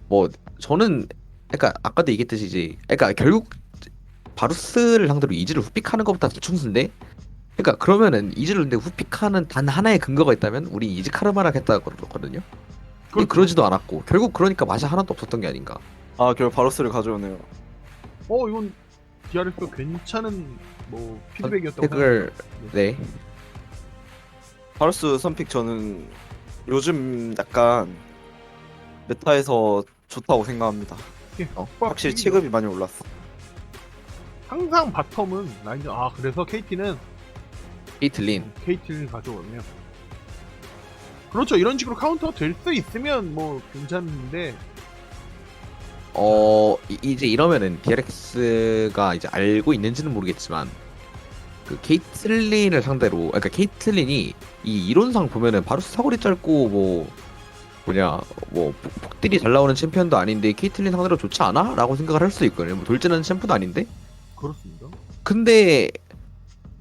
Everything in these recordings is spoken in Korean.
뭐 저는 그러니까 아까도 얘기했듯이 이제 그러니까 결국 바루스를 상대로 이즈를 후픽하는 것보다 대충순데 그러니까 그러면은 이즈를 근데 후픽하는 단 하나의 근거가 있다면 우리 이즈 카르마라 했다고 그러거든요. 근데 그렇죠. 그러지도 않았고 결국 그러니까 맛이 하나도 없었던 게 아닌가. 아, 결국 바로스를 가져오네요. 이건 DRX 괜찮은 뭐 피드백이었다고 선택을 생각합니다. 네. 바로스 선픽 저는 요즘 약간 메타에서 좋다고 생각합니다. 예, 확실히 픽이죠. 체급이 많이 올랐어. 항상 바텀은 라인전 그래서 KT는 케이틀린. KT를 가져오네요. 그렇죠. 이런 식으로 카운터가 될 수 있으면 뭐 괜찮은데 이제 이러면은 DRX가 이제 알고 있는지는 모르겠지만 그 케이틀린을 상대로 그러니까 케이틀린이 이 이론상 보면은 바로 사거리 짧고 뭐 뭐냐 뭐 폭딜이 잘 나오는 챔피언도 아닌데 케이틀린 상대로 좋지 않아? 라고 생각을 할 수도 있거든요. 뭐 돌진하는 챔프도 아닌데 그렇습니다. 근데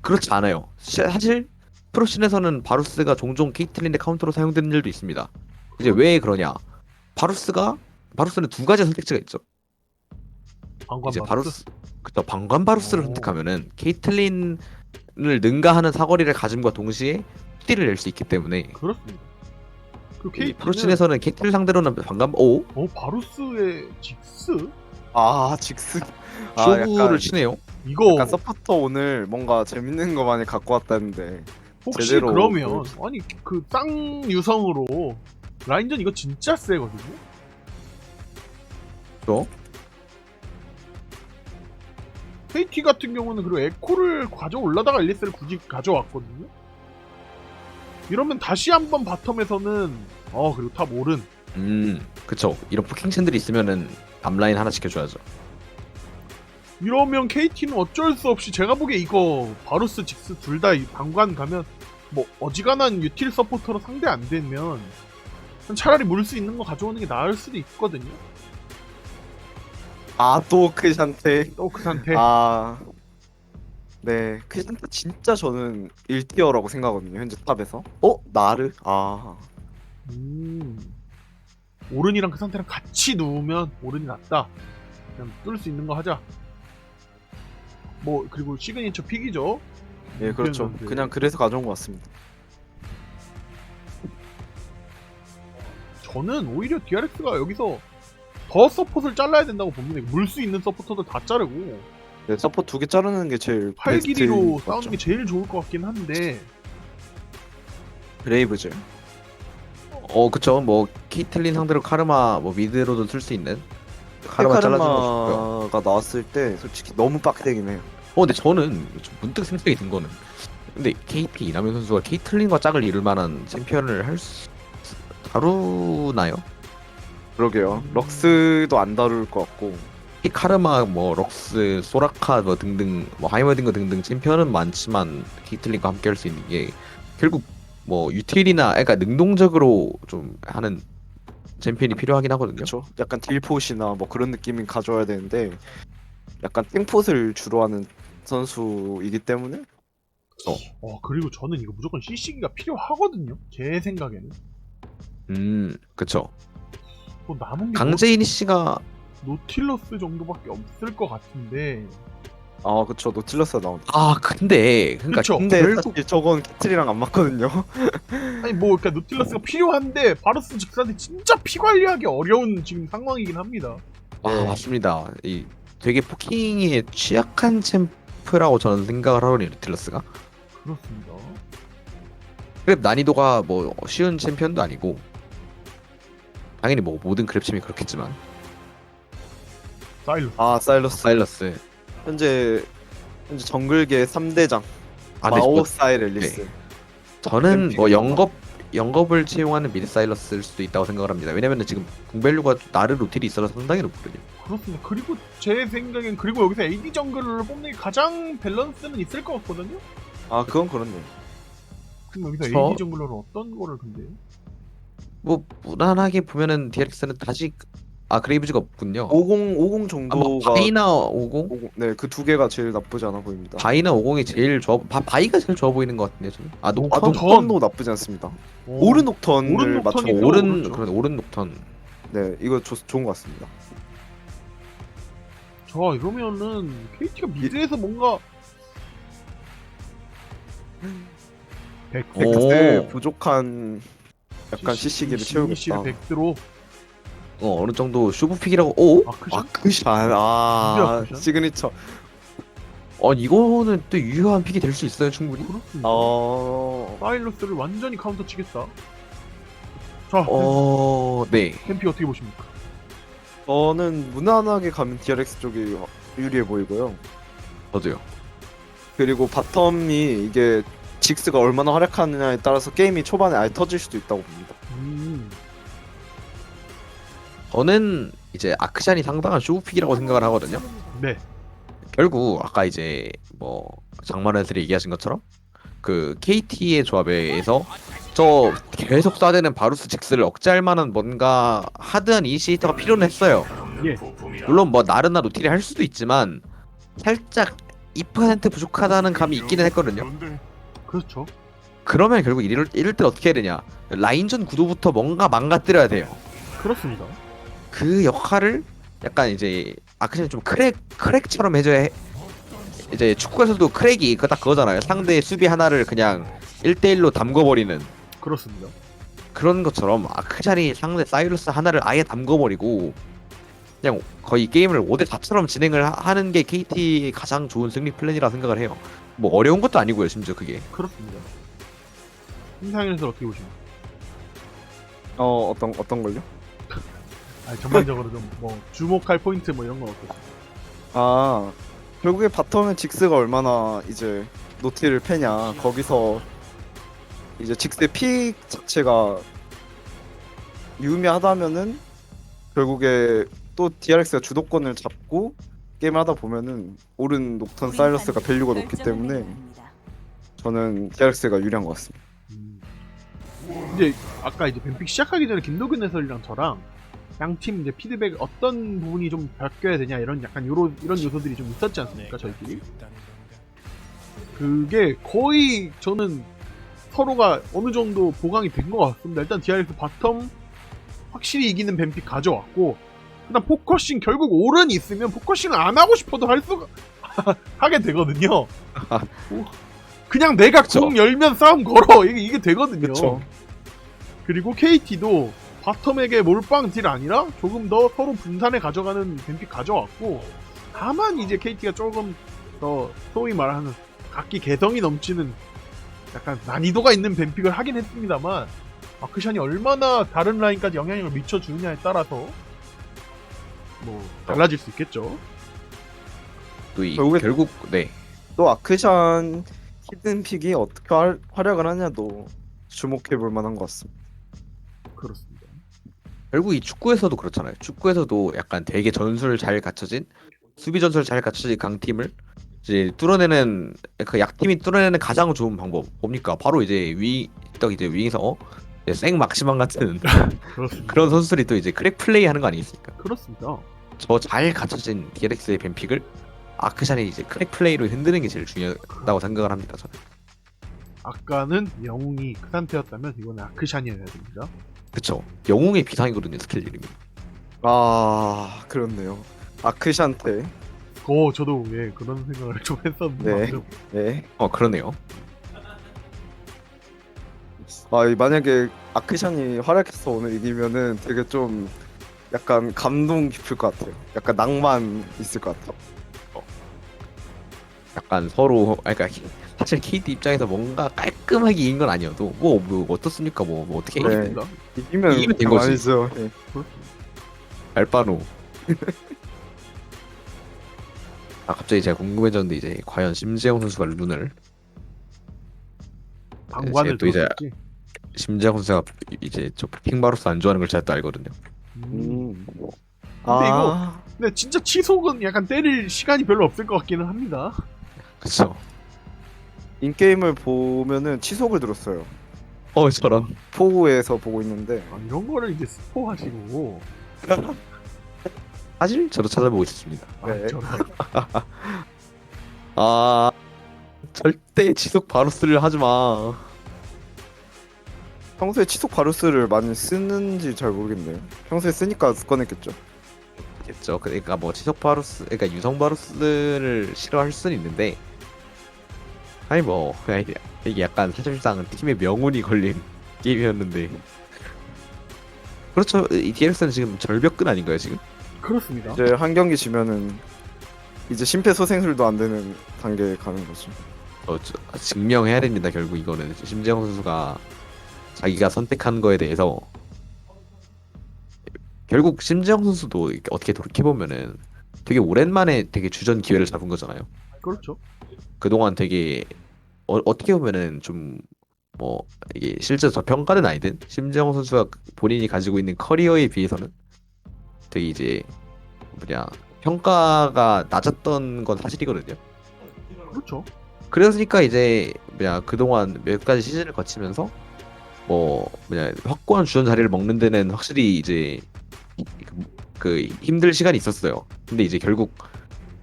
그렇지 않아요. 사실 프로씬에서는 바루스가 종종 케이틀린의 카운터로 사용되는 일도 있습니다. 이제 왜 그러냐? 바루스는 두 가지 선택지가 있죠. 방관 이제 바루스. 그쵸, 방관 바루스를 오. 선택하면은 케이틀린을 능가하는 사거리를 가짐과 동시에 띠를 낼 수 있기 때문에 그렇습니다. 그 이 KT는 프로씬에서는 케이틀린 상대로는 방관 오 바루스의 직스 아, 직스. 쇼부를 약간, 치네요. 이거 약간 서포터 오늘 뭔가 재밌는 거 많이 갖고 왔다는데. 혹시 제대로 그러면 보여주지. 아니 그 쌍유성으로 라인전 이거 진짜 세거든요. 또 KT 같은 경우는 그리고 에코를 가져올라다가 앨리스를 굳이 가져왔거든요. 이러면 다시 한번 바텀에서는 그리고 탑 오른 그쵸. 이런 포킹첸들이 있으면은 앞라인 하나 지켜줘야죠. 이러면 KT는 어쩔 수 없이 제가 보기에 이거 바루스 직스 둘 다 방관 가면 뭐 어지간한 유틸 서포터로 상대 안 되면 차라리 물 수 있는 거 가져오는 게 나을 수도 있거든요. 아, 또 크샨테. 또 그 상태. 네. 크샨테 진짜 저는 1티어라고 생각하거든요. 현재 탑에서. 나르? 오른이랑 그 상태랑 같이 누우면 오른이 낫다. 그냥 뚫을 수 있는 거 하자. 뭐 그리고 시그니처 픽이죠. 예, 그렇죠. 선수. 그냥 그래서 가져온 것 같습니다. 저는 오히려 DRX가 여기서 더 서폿을 잘라야 된다고 봅니다. 물 수 있는 서포터들 다 자르고 네, 서포트 2개 자르는 게 제일 팔 길이로 베스트인 것 싸우는 같죠. 게 제일 좋을 것 같긴 한데 브레이브즈. 그쵸. 뭐 케이틀린 상대로 카르마 뭐 미드로도 쓸 수 있는 카르마 잘라주는 거 좋고요. 카르마가 나왔을 때 솔직히 너무 빡세긴 해요. 근데 저는 좀 문득 생각이 든 거는 근데 KT 이남현 선수가 케이틀린과 짝을 이룰 만한 챔피언을 다루나요? 그러게요. 럭스도 안 다룰 것 같고. 이 카르마 뭐 럭스 소라카 뭐 등등 뭐 하이머딩거 등등 챔피언은 많지만 케이틀린과 함께 할 수 있는 게 결국 뭐 유틸이나 그러니까 능동적으로 좀 하는 챔피언이 필요하긴 하거든요. 그렇죠. 약간 딜포시나 뭐 그런 느낌이 가져와야 되는데 약간 탱폿을 주로 하는 선수이기 때문에 그리고 저는 이거 무조건 CC기가 필요하거든요. 제 생각에는 그쵸. 뭐 남은 게 강제이니 씨가 노틸러스 정도밖에 없을 것 같은데 그쵸. 노틸러스가 나온다. 근데 그러니까 그쵸. 근데 결국 사실 저건 캐틀이랑 안 맞거든요. 아니 뭐 그러니까 노틸러스가 필요한데 바루스 직사한테 진짜 피 관리하기 어려운 지금 상황이긴 합니다. 맞습니다. 이 되게 포킹에 취약한 챔프라고 저는 생각을 하거든요. 루틸러스가. 그렇습니다. 그랩 난이도가 뭐 쉬운 챔피언도 아니고 당연히 뭐 모든 그랩 챔이 그렇겠지만 사일러스. 사일러스. 사일러스 현재 정글계 3대장. 근데 뭐 마오사일 앨리스. 저는 뭐 챔피언. 영겁을 채용하는 미드 사일러스일 수도 있다고 생각을 합니다. 왜냐면은 지금 궁밸류가 나르 루틸이 있어서 상당히 높거든요. 그렇습니다. 그리고 제 생각엔 그리고 여기서 AD 정글을 뽑는 게 가장 밸런스는 있을 것 같거든요. 그건 그렇네. 그럼 여기서 저- AD 정글러를 어떤 거를 근데 뭐 무난하게 보면은 DRX는 다시 그레이브즈가 없군요. 50 뭐 정도가 바이나 50? 네, 그 두 개가 제일 나쁘지 않아 보입니다. 바이나 50이 제일 좋아 바이가 제일 좋아 보이는 것 같은데 저는. 녹턴도 나쁘지 않습니다. 오른 녹턴을 오른 맞춰 녹턴이 또 오른 그렇죠. 그런 오른 녹턴. 네, 이거 좋은 것 같습니다. 자, 이러면은 KT가 미드에서 뭔가 백색 오. 네, 부족한 약간 CC기를 채우겠다. 백드로 어느 정도 쇼부픽이라고. 오? 아크샷? 아크샷, 아크샷? 시그니처. 이거는 또 유효한 픽이 될 수 있어요, 충분히. 그렇습니다. 사일러스를 완전히 카운터 치겠다. 자, 네. 템피 어떻게 보십니까? 저는 무난하게 가면 DRX 쪽이 유리해 보이고요. 저도요. 그리고 바텀이 이게 직스가 얼마나 활약하느냐에 따라서 게임이 초반에 아예 터질 수도 있다고 봅니다. 저는 이제 아크샨이 상당한 쇼부픽이라고 생각을 하거든요. 네. 결국 아까 이제 뭐 장만원들이 얘기하신 것처럼 그 KT의 조합에서 저 계속 쏴대는 바루스 직스를 억제할 만한 뭔가 하드한 이니시에이터가 필요는 했어요. 예. 물론 뭐 나르나 노틸이 할 수도 있지만 살짝 2% 부족하다는 감이 있기는 했거든요. 그렇죠. 그러면 결국 이럴 때 어떻게 해야 되냐, 라인전 구도부터 뭔가 망가뜨려야 돼요. 그렇습니다. 그 역할을 약간 이제 아크션이 좀 크랙처럼 해줘야 해. 이제 축구에서도 크랙이 딱 그거잖아요. 상대의 수비 하나를 그냥 1대1로 담궈버리는 그렇습니다. 그런 것처럼 아크샨이 상대 사이러스 하나를 아예 담궈버리고 그냥 거의 게임을 5대4처럼 진행을 하는 게 KT의 가장 좋은 승리 플랜이라 생각을 해요. 뭐 어려운 것도 아니고요, 심지어 그게. 그렇습니다. 임상현에서 어떻게 보십니까? 어떤 걸요? 아니, 전반적으로 좀 뭐 주목할 포인트 뭐 이런 건 어떠세요? 결국에 바텀은 직스가 얼마나 이제 노티를 패냐, 거기서 이제 직스의 픽 자체가 유의미하다면은 결국에 또 DRX가 주도권을 잡고 게임을 하다 보면은 오른 녹턴 사일러스가 밸류가 높기 때문에 저는 DRX가 유리한 것 같습니다. 이제 아까 이제 뱀픽 시작하기 전에 김도균 해설이랑 저랑 양 팀 이제 피드백 어떤 부분이 좀 바뀌어야 되냐 이런 약간 이런 요소들이 좀 있었지 않습니까, 저희끼리? 그게 거의 저는 서로가 어느 정도 보강이 된 것 같습니다. 일단 DRX 바텀 확실히 이기는 뱀픽 가져왔고, 그다음 포커싱 결국 오른이 있으면 포커싱을 안 하고 싶어도 할 수가 하게 되거든요. 그냥 내가 그쵸. 공 열면 싸움 걸어 이게 되거든요. 그쵸. 그리고 KT도 바텀에게 몰빵 딜 아니라 조금 더 서로 분산해 가져가는 뱀픽 가져왔고, 다만 이제 KT가 조금 더 소위 말하는 각기 개성이 넘치는 약간 난이도가 있는 뱀픽을 하긴 했습니다만, 아크샨이 얼마나 다른 라인까지 영향력을 미쳐주느냐에 따라서 뭐 달라질 수 있겠죠. 또 결국에- 결국 네. 또 아크샨 히든 픽이 어떻게 활약을 하냐도 주목해 볼 만한 것 같습니다. 그렇습니다. 결국 이 축구에서도 그렇잖아요. 축구에서도 약간 되게 전술 잘 갖춰진, 수비 전술 잘 갖춰진 강팀을 이제 뚫어내는, 그 약팀이 뚫어내는 가장 좋은 방법 뭡니까? 바로 이제 이제 윙에서 이제 생 막시만 같은 그렇습니다. 그런 선수들이 또 이제 크랙 플레이 하는 거 아니겠습니까? 그렇습니다. 저 잘 갖춰진 DRX의 뱀픽을 아크샨이 이제 크랙 플레이로 흔드는 게 제일 중요하다고 생각을 합니다, 저는. 아까는 영웅이 그 상태였다면 이번에 아크샨이어야 됩니다. 그쵸. 영웅의 비상이거든요, 스킬 이름이. 그렇네요. 아크샨테. 저도 예 그런 생각을 좀 했었는데 네. 방금. 네. 그러네요. 만약에 아크샨이 활약해서 오늘 이기면은 되게 좀 약간 감동 깊을 것 같아요. 약간 낭만 있을 것 같아요. 약간 서로, 그러니까 사실 KT 입장에서 뭔가 깔끔하게 이긴 건 아니어도 뭐 어떻습니까? 뭐 어떻게 네. 그렇습니다. 이기면 된 거지. 아니죠. 네. 알바노. 갑자기 제가 궁금해졌는데 이제 과연 심재영 선수가 룬을 방관을 또 이제 들었지. 심재영 선수가 이제 저 킹바로스 안 좋아하는 걸 제가 또 알거든요. 근데 진짜 치속은 약간 때릴 시간이 별로 없을 것 같기는 합니다. 그쵸. 인게임을 보면은 치속을 들었어요. 저런. 포우에서 보고 있는데 이런 거를 이제 스포하시고 사실 저도 찾아보고 있었습니다. 네. 저런 절대 지속 바로스를 하지 마. 평소에 치속 바루스를 많이 쓰는지 잘 모르겠네요. 평소에 쓰니까 꺼냈겠죠. 겠죠. 그러니까 뭐 지속 바루스, 그러니까 유성 바루스를 싫어할 수는 있는데, 아니 뭐 그냥 이게 약간 사실상 팀의 명운이 걸린 게임이었는데, 그렇죠. 이 DLS는 지금 절벽근 아닌가요 지금? 그렇습니다. 이제 한 경기 지면은 이제 심폐소생술도 안 되는 단계에 가는 거죠. 증명해야 됩니다. 결국 이거는 심재영 선수가 자기가 선택한 거에 대해서 결국 심재영 선수도 이렇게 어떻게 돌이켜 보면은 되게 오랜만에 되게 주전 기회를 잡은 거잖아요. 그렇죠. 그동안 되게 어떻게 보면은 좀 뭐 이게 실제 저 평가는 아니든 심재영 선수가 본인이 가지고 있는 커리어에 비해서는 되게 이제 뭐냐 평가가 낮았던 건 사실이거든요. 그렇죠. 그러니까 이제 뭐냐 그동안 몇 가지 시즌을 거치면서 뭐 뭐냐 확고한 주전 자리를 먹는 데는 확실히 이제 그 힘들 시간이 있었어요. 근데 이제 결국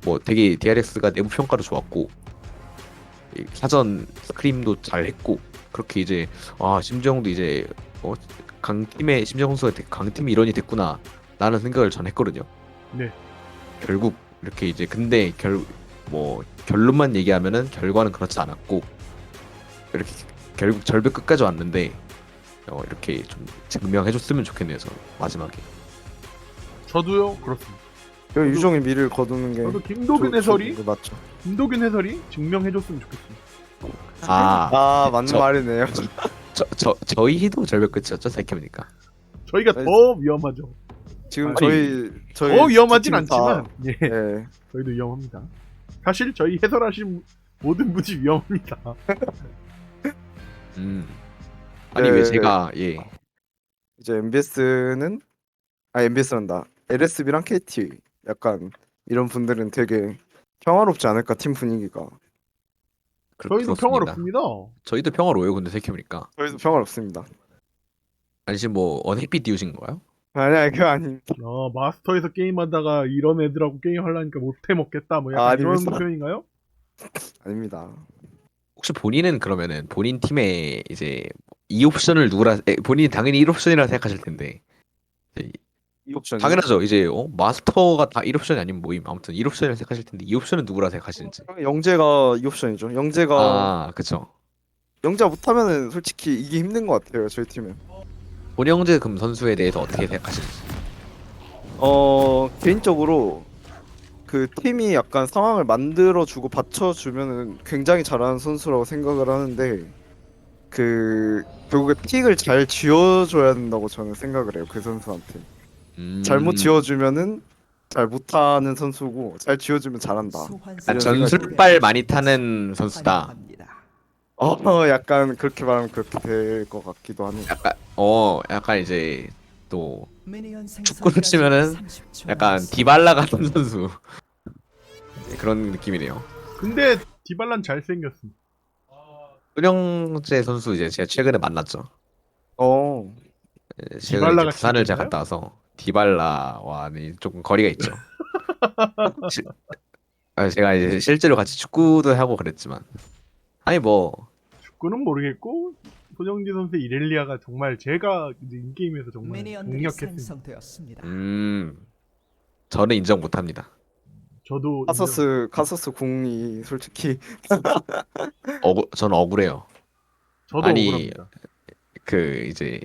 뭐 되게 DRX가 내부 평가도 좋았고 이 사전 스크림도 잘했고 그렇게 이제 아 심정도 이제 강팀의 심정 선수가 되게 강팀 일원이 됐구나 라는 생각을 전 했거든요. 네. 결국 이렇게 이제 근데 뭐 결론만 얘기하면은 결과는 그렇지 않았고 이렇게 결국 절벽 끝까지 왔는데 이렇게 좀 증명해줬으면 좋겠네요. 저 마지막에. 저도요. 그렇습니다. 여기 유종의 미를 거두는 게 저도 김도균 해설이 맞죠. 김도균 해설이 증명해줬으면 좋겠습니다. 아 맞는 저- 말이네요. 저희도 절벽 끝이었죠 생각해보니까. 저희가 아니, 더 위험하죠. 지금 아니, 저희 더 위험하진 두 팀 다, 않지만 예, 예. 저희도 위험합니다. 사실 저희 해설하신 모든 분이 위험합니다. 아니 네. 왜 제가 예 이제 MBS란다. LSB랑 KT 약간 이런 분들은 되게 평화롭지 않을까 팀 분위기가. 저희도 그렇습니다. 평화롭습니다. 저희도 평화로워요. 근데 생각해보니까. 저희도 평화롭습니다. 아니 지금 뭐 햇빛 띄우신 거예요? 아니야 그거 아니. 마스터에서 게임하다가 이런 애들하고 게임하려니까 못해 먹겠다 뭐 약간 이런 아닙니다. 표현인가요? 아닙니다. 혹시 본인은 그러면은 본인 팀에 이제 이 옵션을 본인이 당연히 1옵션이라 생각하실 텐데 이 옵션 당연하죠. 이제 마스터가 다 1옵션이 아니면 모임 아무튼 1옵션이라 생각하실 텐데 2옵션은 누구라 생각하시는지. 영재가 이 옵션이죠. 영재가 아 그쵸. 영재가 못하면은 솔직히 이게 힘든 것 같아요 저희 팀은. 본영재 금 선수에 대해서 어떻게 생각하시는지. 개인적으로 그 팀이 약간 상황을 만들어주고 받쳐주면은 굉장히 잘하는 선수라고 생각을 하는데 그 결국에 픽을 잘 지어줘야 된다고 저는 생각을 해요 그 선수한테. 잘못 지어주면은 잘 못하는 선수고 잘 지어주면 잘한다. 아, 전술빨 많이 타는 선수다. 약간 그렇게 말하면 그렇게 될 것 같기도 하네요. 약간 이제 또 축구를 치면은 약간 디발라 같은 선수 그런 느낌이네요. 근데 디발란 잘생겼습니다. 은영재 선수 이제 제가 최근에 만났죠. 최근에 디발라가 이제 부산을 제가 친구인가요? 갔다 와서 디발라와는 조금 거리가 있죠. 시- 제가 이제 실제로 같이 축구도 하고 그랬지만 아니 뭐 축구는 모르겠고 손영진 선수의 이렐리아가 정말 제가 이제 인게임에서 정말 미니언들이 강력했습니다. 생성되었습니다. 저는 인정 못합니다. 저도 카서스 궁이 솔직히 저는 억울해요. 저도 아니, 억울합니다. 그 이제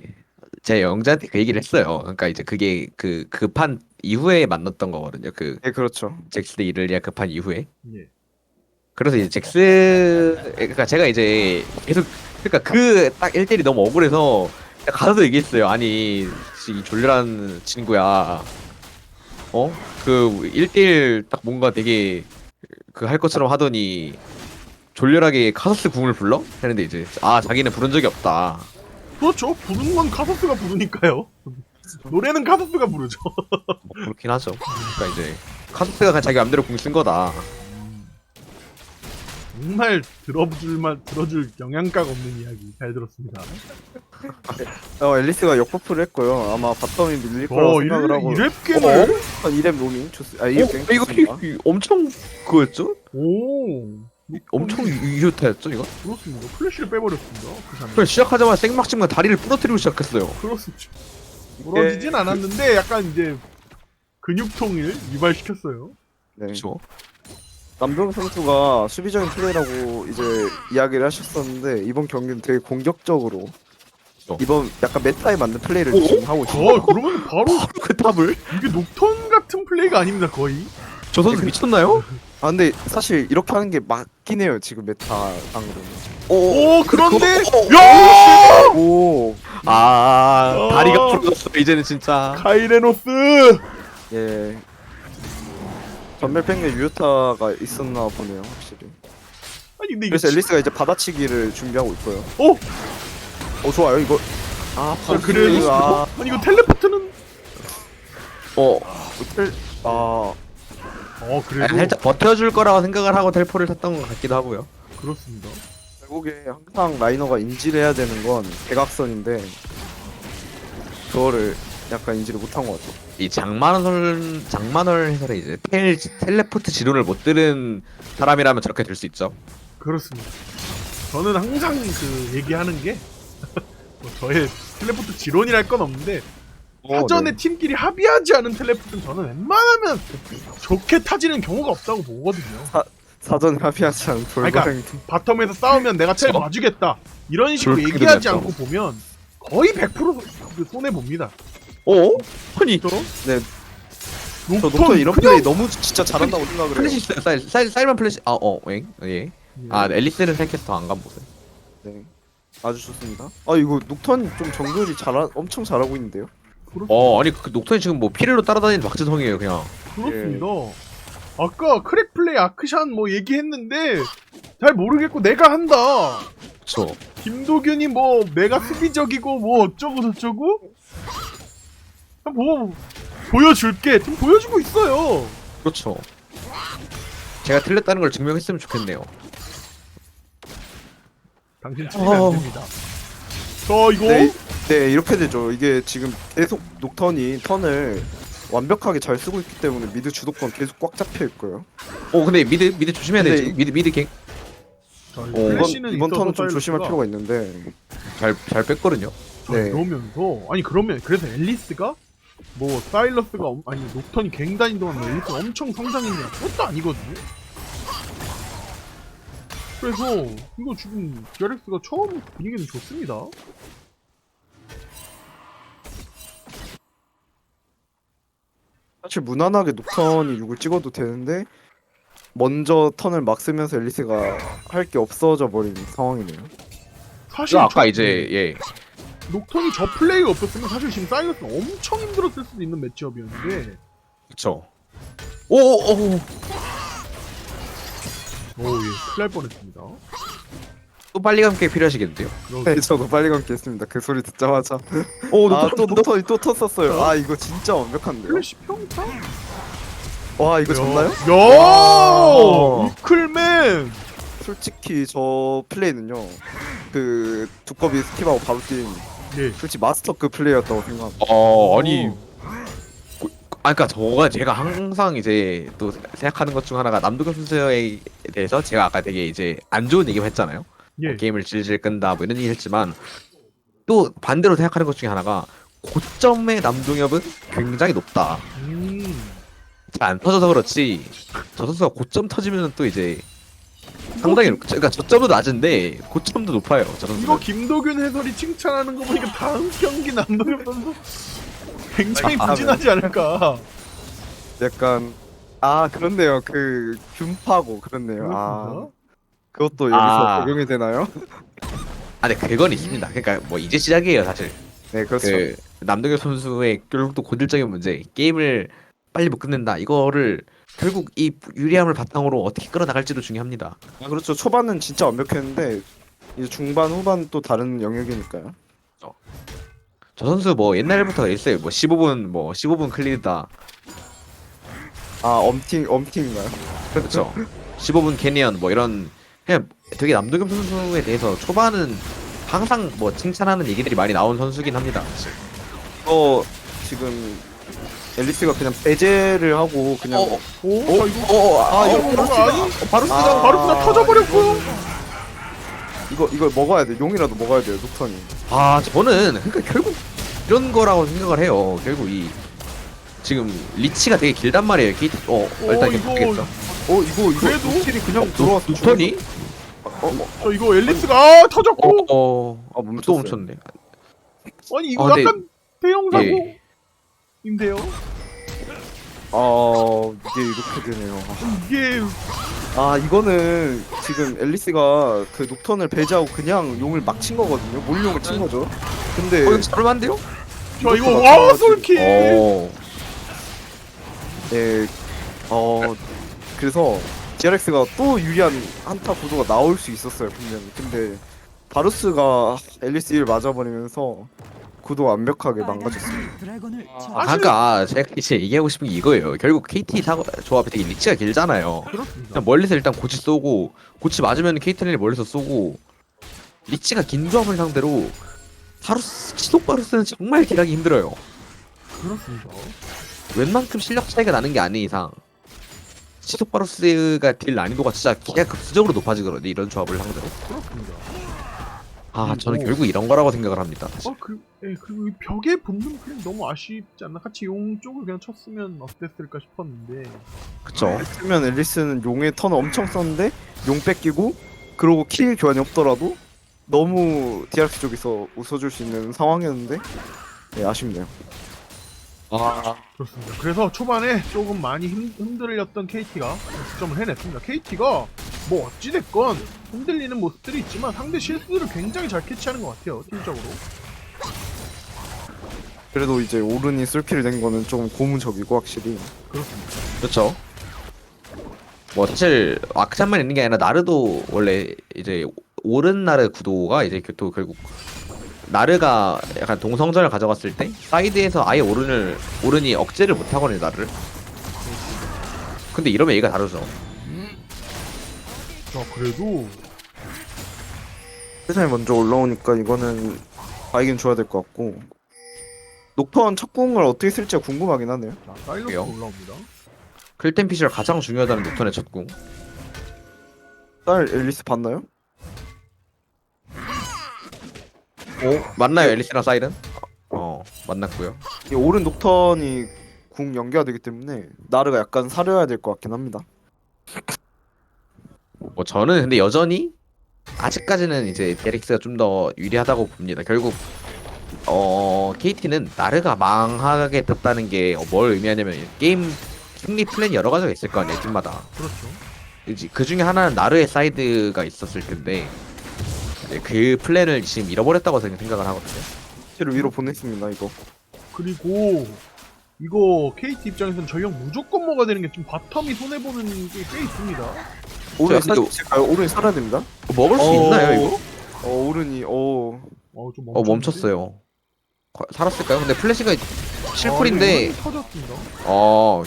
제 영자한테 그 얘기를 했어요. 그러니까 이제 그게 그 판 이후에 만났던 거거든요. 그 네 그렇죠. 잭스 대 이를리아 그 판 이후에. 예. 그래서 이제 그러니까 제가 이제 계속 그러니까 그 딱 1대1이 너무 억울해서 가서도 얘기했어요. 아니 이 졸렬한 친구야. 그 1대1 딱 뭔가 되게 그 할 것처럼 하더니 졸렬하게 카서스 궁을 불러? 했는데 이제 자기는 부른 적이 없다. 그렇죠. 부르는 건 카서스가 부르니까요. 노래는 카서스가 부르죠. 뭐 그렇긴 하죠. 그러니까 이제 카서스가 그냥 자기 맘대로 궁 쓴 거다. 정말 들어줄 영양가가 없는 이야기 잘 들었습니다. 앨리스가 역버프를 했고요. 아마 바텀이 밀릴 거라고 생각을 하고. 이랩갱을 2렙 로밍 좋습니다. 2렙갱 이거 엄청 그거였죠? 오 엄청 유효타였죠 이거? 그렇습니다. 플래시를 빼버렸습니다. 그 사람. 그냥 시작하자마자 생막지만 다리를 부러뜨리고 시작했어요. 그렇습니다. 부러지진 않았는데 약간 이제 근육통을 유발시켰어요. 네. 그렇죠. 남동 선수가 수비적인 플레이라고 이제 이야기를 하셨었는데 이번 경기는 되게 공격적으로 이번 약간 메타에 맞는 플레이를 지금 하고 있어요. 그러면 바로 그 탑을? 이게 녹턴 같은 플레이가 아닙니다 거의. 저 선수 미쳤나요? 아 근데 사실 이렇게 하는 게 맞긴 해요 지금 메타상으로는. 오 그런데 그거- 야 오, 다리가 부러졌어 이제는 진짜. 카이레노스. 예. 전멸 팽개 유효타가 있었나 보네요 확실히. 아니 근데 이게 그래서 앨리스가 이제 받아치기를 준비하고 있고요. 오 좋아요 이거. 그래. 아, 아니 이거 텔레포트는 호텔 그래도 살짝 버텨줄 거라고 생각을 하고 텔포를 탔던 것 같기도 하고요. 그렇습니다. 결국에 항상 라이너가 인지를 해야 되는 건 대각선인데 그거를 약간 인지를 못한 것 같아요. 이 장만월 해설에 이제 텔레포트 지론을 못 들은 사람이라면 저렇게 될 수 있죠. 그렇습니다. 저는 항상 그 얘기하는 게 뭐 저의 텔레포트 지론이랄 건 없는데 사전에 네. 팀끼리 합의하지 않은 텔레포트는 저는 웬만하면 좋게 타지는 경우가 없다고 보거든요. 사전 합의하지 않은 그러니까 돌고랭이. 바텀에서 싸우면 내가 텔 그쵸? 봐주겠다 이런 식으로 그렇게 얘기하지 되겠다. 않고 보면 거의 100% 손해 봅니다. 아니 저 네, 저 녹턴 이런 플레이 너무 진짜 잘한다고 생각을 해요. 플래시 있어요. 사일만 플래시. 예. 앨리스는 생캐스터 안 간 모습. 네, 아주 좋습니다. 이거 녹턴 좀 정글이 엄청 잘하고 있는데요. 아니 그 녹턴이 지금 뭐 피렐로 따라다니는 박지성이에요 그냥. 그렇습니다. 아까 크랙 플레이 아크샨 뭐 얘기했는데 잘 모르겠고 내가 한다. 그쵸. 김도균이 뭐 내가 수비적이고 뭐 어쩌고 저쩌고 뭐 보여줄게. 지금 보여주고 있어요. 그렇죠. 제가 틀렸다는 걸 증명했으면 좋겠네요. 당신 틀리면 안 됩니다. 저 이거 네, 이렇게 되죠. 이게 지금 계속 녹턴이 턴을 완벽하게 잘 쓰고 있기 때문에 미드 주도권 계속 꽉 잡혀 있고요. 근데 미드 조심해야 근데 되지. 미드 갱 자, 이번 있어서 턴은 좀 조심할 사일러스가 필요가 있는데. 잘 뺐거든요. 네. 그러면서 그래서 앨리스가 뭐 사일러스가 아니 녹턴이 갱단인 동안 앨리스가 엄청 성장했냐 그것도 아니거든요. 그래서 이거 지금 DRX가 처음 분위기는 좋습니다. 사실 무난하게 녹턴이 6을 찍어도 되는데 먼저 턴을 막 쓰면서 앨리스가 할 게 없어져 버린 상황이네요. 사실 아까 저- 이제 녹턴이 저 플레이가 없었으면 사실 지금 사일러스가 엄청 힘들었을 수도 있는 매치업이었는데 그쵸. 예, 큰일 날 뻔했습니다. 또 빨리 감기 필요하시겠는데요. 네, 저도 빨리 감기했습니다. 그 소리 듣자마자. 또 녹턴이 또 텄었어요. 이거 진짜 완벽한데요. 플래시 평타? 와, 이거 졌나요? 야! 이클맨! 솔직히 저 플레이는요. 그 두꺼비 스킵하고 바로 뛴 네. 솔직히 마스터급 플레이였다고 생각합니다. 아니 그러니까 제가 항상 이제 또 생각하는 것 중 하나가 남도경 선수에 대해서 제가 아까 되게 이제 안 좋은 얘기만 했잖아요. 예. 게임을 질질 끈다 뭐 이런 얘기 했지만 또 반대로 생각하는 것 중에 하나가 고점의 남동엽은 굉장히 높다. 잘 안 터져서 그렇지 저 선수가 고점 터지면 또 이제 상당히 그러니까 저점도 낮은데 고점도 높아요. 저 선수. 이거 김도균 해설이 칭찬하는 거 보니까 다음 경기 남도엽 선수 굉장히 부진하지 않을까. 약간 그렇네요. 그 균파고 그렇네요. 그것도 여기서 아. 적용이 되나요? 근데 그건 있습니다. 그러니까 뭐 이제 시작이에요 사실. 네, 그렇죠. 그 남동엽 선수의 결국 또 고질적인 문제 게임을 빨리 못 끝낸다 이거를 결국 이 유리함을 바탕으로 어떻게 끌어나갈지도 중요합니다. 그렇죠. 초반은 진짜 완벽했는데 이제 중반 후반 또 다른 영역이니까요. 저 선수 뭐 옛날부터 있어요. 뭐 15분 클리드다. 엄팅인가요? 그렇죠. 15분 캐니언 뭐 이런 그냥 되게 남동엽 선수에 대해서 초반은 항상 뭐 칭찬하는 얘기들이 많이 나온 선수긴 합니다. 사실. 지금 앨리스가 그냥 배제를 하고 그냥 어, 오, 자 이거 이거 이거 아니? 바루스가 바로 그냥 터져버렸고요. 이걸 먹어야 돼. 용이라도 먹어야 돼요. 녹턴이. 저는 그러니까 결국 이런 거라고 생각을 해요. 결국 이 지금 리치가 되게 길단 말이에요. KT 일단 이게 이거- 되겠죠. 이거 그래도? 녹틸이 그냥 들어와서 녹턴이 자 이거 앨리스가 터졌고. 또 멈췄어요. 멈췄네. 아니 이거 근데- 약간 대형 예. 사고인데요. 이게 이렇게 되네요. 이게 이거는 지금 앨리스가 그 녹턴을 배제하고 그냥 용을 막 친 거거든요. 몰용을 친 거죠. 근데 이거 잘만데요? 자 이거 이것도 와 맞춰가지고. 솔킬. 예, 그래서 DRX가 또 유리한 한타 구도가 나올 수 있었어요 분명히. 근데 바루스가 앨리스 1 맞아버리면서 구도 완벽하게 망가졌습니다. 그러니까 제가 이제 얘기하고 싶은 게 이거예요. 결국 KT 조합이 되게 리치가 길잖아요. 그렇습니다. 그냥 멀리서 일단 고치 쏘고 고치 맞으면 KT를 멀리서 쏘고 리치가 긴 조합을 상대로 시속 바루스는 정말 기하기 힘들어요. 그렇습니다. 웬만큼 실력 차이가 나는 게 아닌 이상 시속 바루스가 딜 난이도가 진짜 기가 급수적으로 높아지거든요. 이런 조합을 상대로. 그렇습니다. 저는 오. 결국 이런 거라고 생각을 합니다. 사실. 그리고 이 벽에 붙는 그림 너무 아쉽지 않나? 같이 용 쪽을 그냥 쳤으면 어땠을까 싶었는데. 그쵸? 했으면 앨리스는 용의 턴을 엄청 썼는데 용 뺏기고 그러고 킬 교환이 없더라도 너무 DRX 쪽에서 웃어줄 수 있는 상황이었는데 네, 아쉽네요. 그렇습니다. 그래서 초반에 조금 많이 흔들렸던 KT가 득점을 해냈습니다. KT가 뭐 어찌됐건 흔들리는 모습들이 있지만 상대 실수를 굉장히 잘 캐치하는 것 같아요. 팀적으로. 그래도 이제 오른이 쏠킬 된 거는 좀 고무적이고 확실히. 그렇습니다. 그렇죠. 뭐 사실 아크샷만 있는 게 아니라 나르도 원래 이제 오른 나르 구도가 이제 또 결국 나르가 약간 동성전을 가져갔을 때 사이드에서 아예 오른이 억제를 못 하거든요 나르를. 근데 이러면 얘가 다르죠. 자 그래도 세상에 먼저 올라오니까 이거는 바이긴 줘야 될 것 같고 녹턴 첫 궁을 어떻게 쓸지가 궁금하긴 하네요. 자 사일러스 그래요? 올라옵니다. 클템피쉬가 가장 중요하다는 녹턴의 첫궁. 딸 앨리스 봤나요? 맞나요 앨리스랑 사이든? 만났고요. 이 오른 녹턴이 궁 연계가 되기 때문에 나르가 약간 사려야 될 것 같긴 합니다. 뭐 저는 근데 여전히 아직까지는 이제 DRX가 좀 더 유리하다고 봅니다. 결국 KT는 나르가 망하게 됐다는 게 뭘 의미하냐면 게임 승리 플랜이 여러 가지가 있을 거 아니에요 팀마다. 그렇죠. 이제 그 중에 하나는 나르의 사이드가 있었을 텐데 이제 그 플랜을 지금 잃어버렸다고 생각을 하거든요. 실을 위로 보냈습니다 이거. 그리고 이거 KT 입장에서는 전력 무조건 먹어야 되는 게 좀 바텀이 손해보는 게 꽤 있습니다. 오른이 자, 근데- 살까요? 오른이 살아야 됩니다. 먹을 수 있나요 이거? 오른이 좀 멈췄어요. 살았을까요? 근데 플래시가 실풀인데 터졌습니다.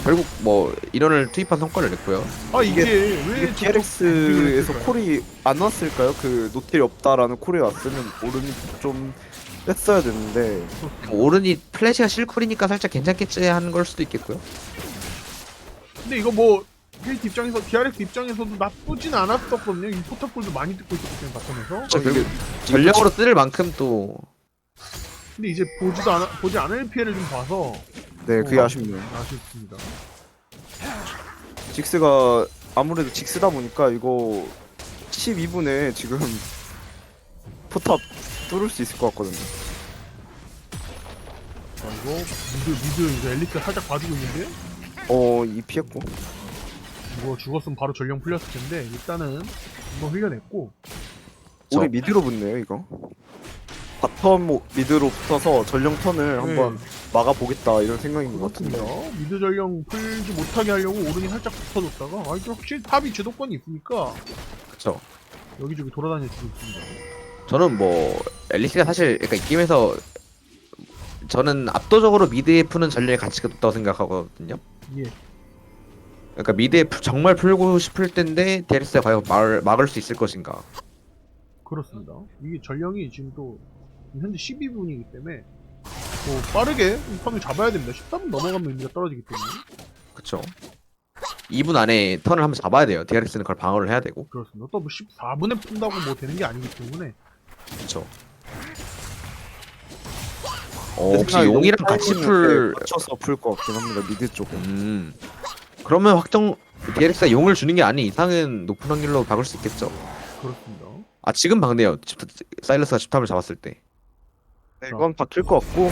결국 뭐 인원을 투입한 성과를 냈고요. 이게 이게 왜 TRX에서 저쪽 콜이 안 왔을까요? 그 노틸이 없다라는 콜이 왔으면 오른이 좀 뺐어야 되는데 오른이 플래시가 실쿨이니까 살짝 괜찮겠지 하는 걸 수도 있겠고요. 근데 이거 뭐 KT 입장에서 DRX 입장에서도 나쁘진 않았었거든요. 이 포탑골도 많이 듣고 있었기 때문에 바텀에서. 저 결국 전력으로 쓸 만큼 또 근데 이제 보지 않을 피해를 좀 봐서 네 그게 아쉽네요. 아쉽습니다. 직스가 아무래도 직스다 보니까 이거 12분에 지금 포탑 뚫을 수 있을 것 같거든요. 자 이거 미드 이제 엘리트 살짝 봐주고 있는데 이 피했고 이거 죽었으면 바로 전령 풀렸을 텐데 일단은 한번 흘려냈고 우리 미드로 붙네요 이거. 바텀 미드로 붙어서 전령 턴을 한번 막아보겠다 이런 생각인 것 그렇습니다. 같은데. 미드 전령 풀지 못하게 하려고 오른이 살짝 붙어줬다가 이게 확실히 탑이 주도권이 있으니까 그쵸. 여기저기 돌아다닐 수 있습니다. 저는 뭐 앨리스가 사실 그러니까 이 게임에서 저는 압도적으로 미드에 푸는 전략의 가치가 높다고 생각하거든요. 예. 그러니까 미드에 정말 풀고 싶을 텐데 DRX가 과연 막을 수 있을 것인가. 그렇습니다. 이게 전령이 지금 또 현재 12분이기 때문에 빠르게 이 턴을 잡아야 됩니다. 13분 넘어가면 의미가 떨어지기 때문에. 그쵸. 2분 안에 턴을 한번 잡아야 돼요. DRX는 그걸 방어를 해야 되고. 그렇습니다. 또 뭐 14분에 푼다고 뭐 되는 게 아니기 때문에. 그쵸. 혹시 용이랑 같이 풀... 맞춰서 풀 것 같긴 합니다. 미드 쪽은. 그러면 확정 DRX가 용을 주는 게 아닌 이상은 높은 확률로 박을 수 있겠죠. 그렇습니다. 아 지금 박네요. 사일러스가 집탑을 잡았을 때. 네, 이건 바뀔 것 같고.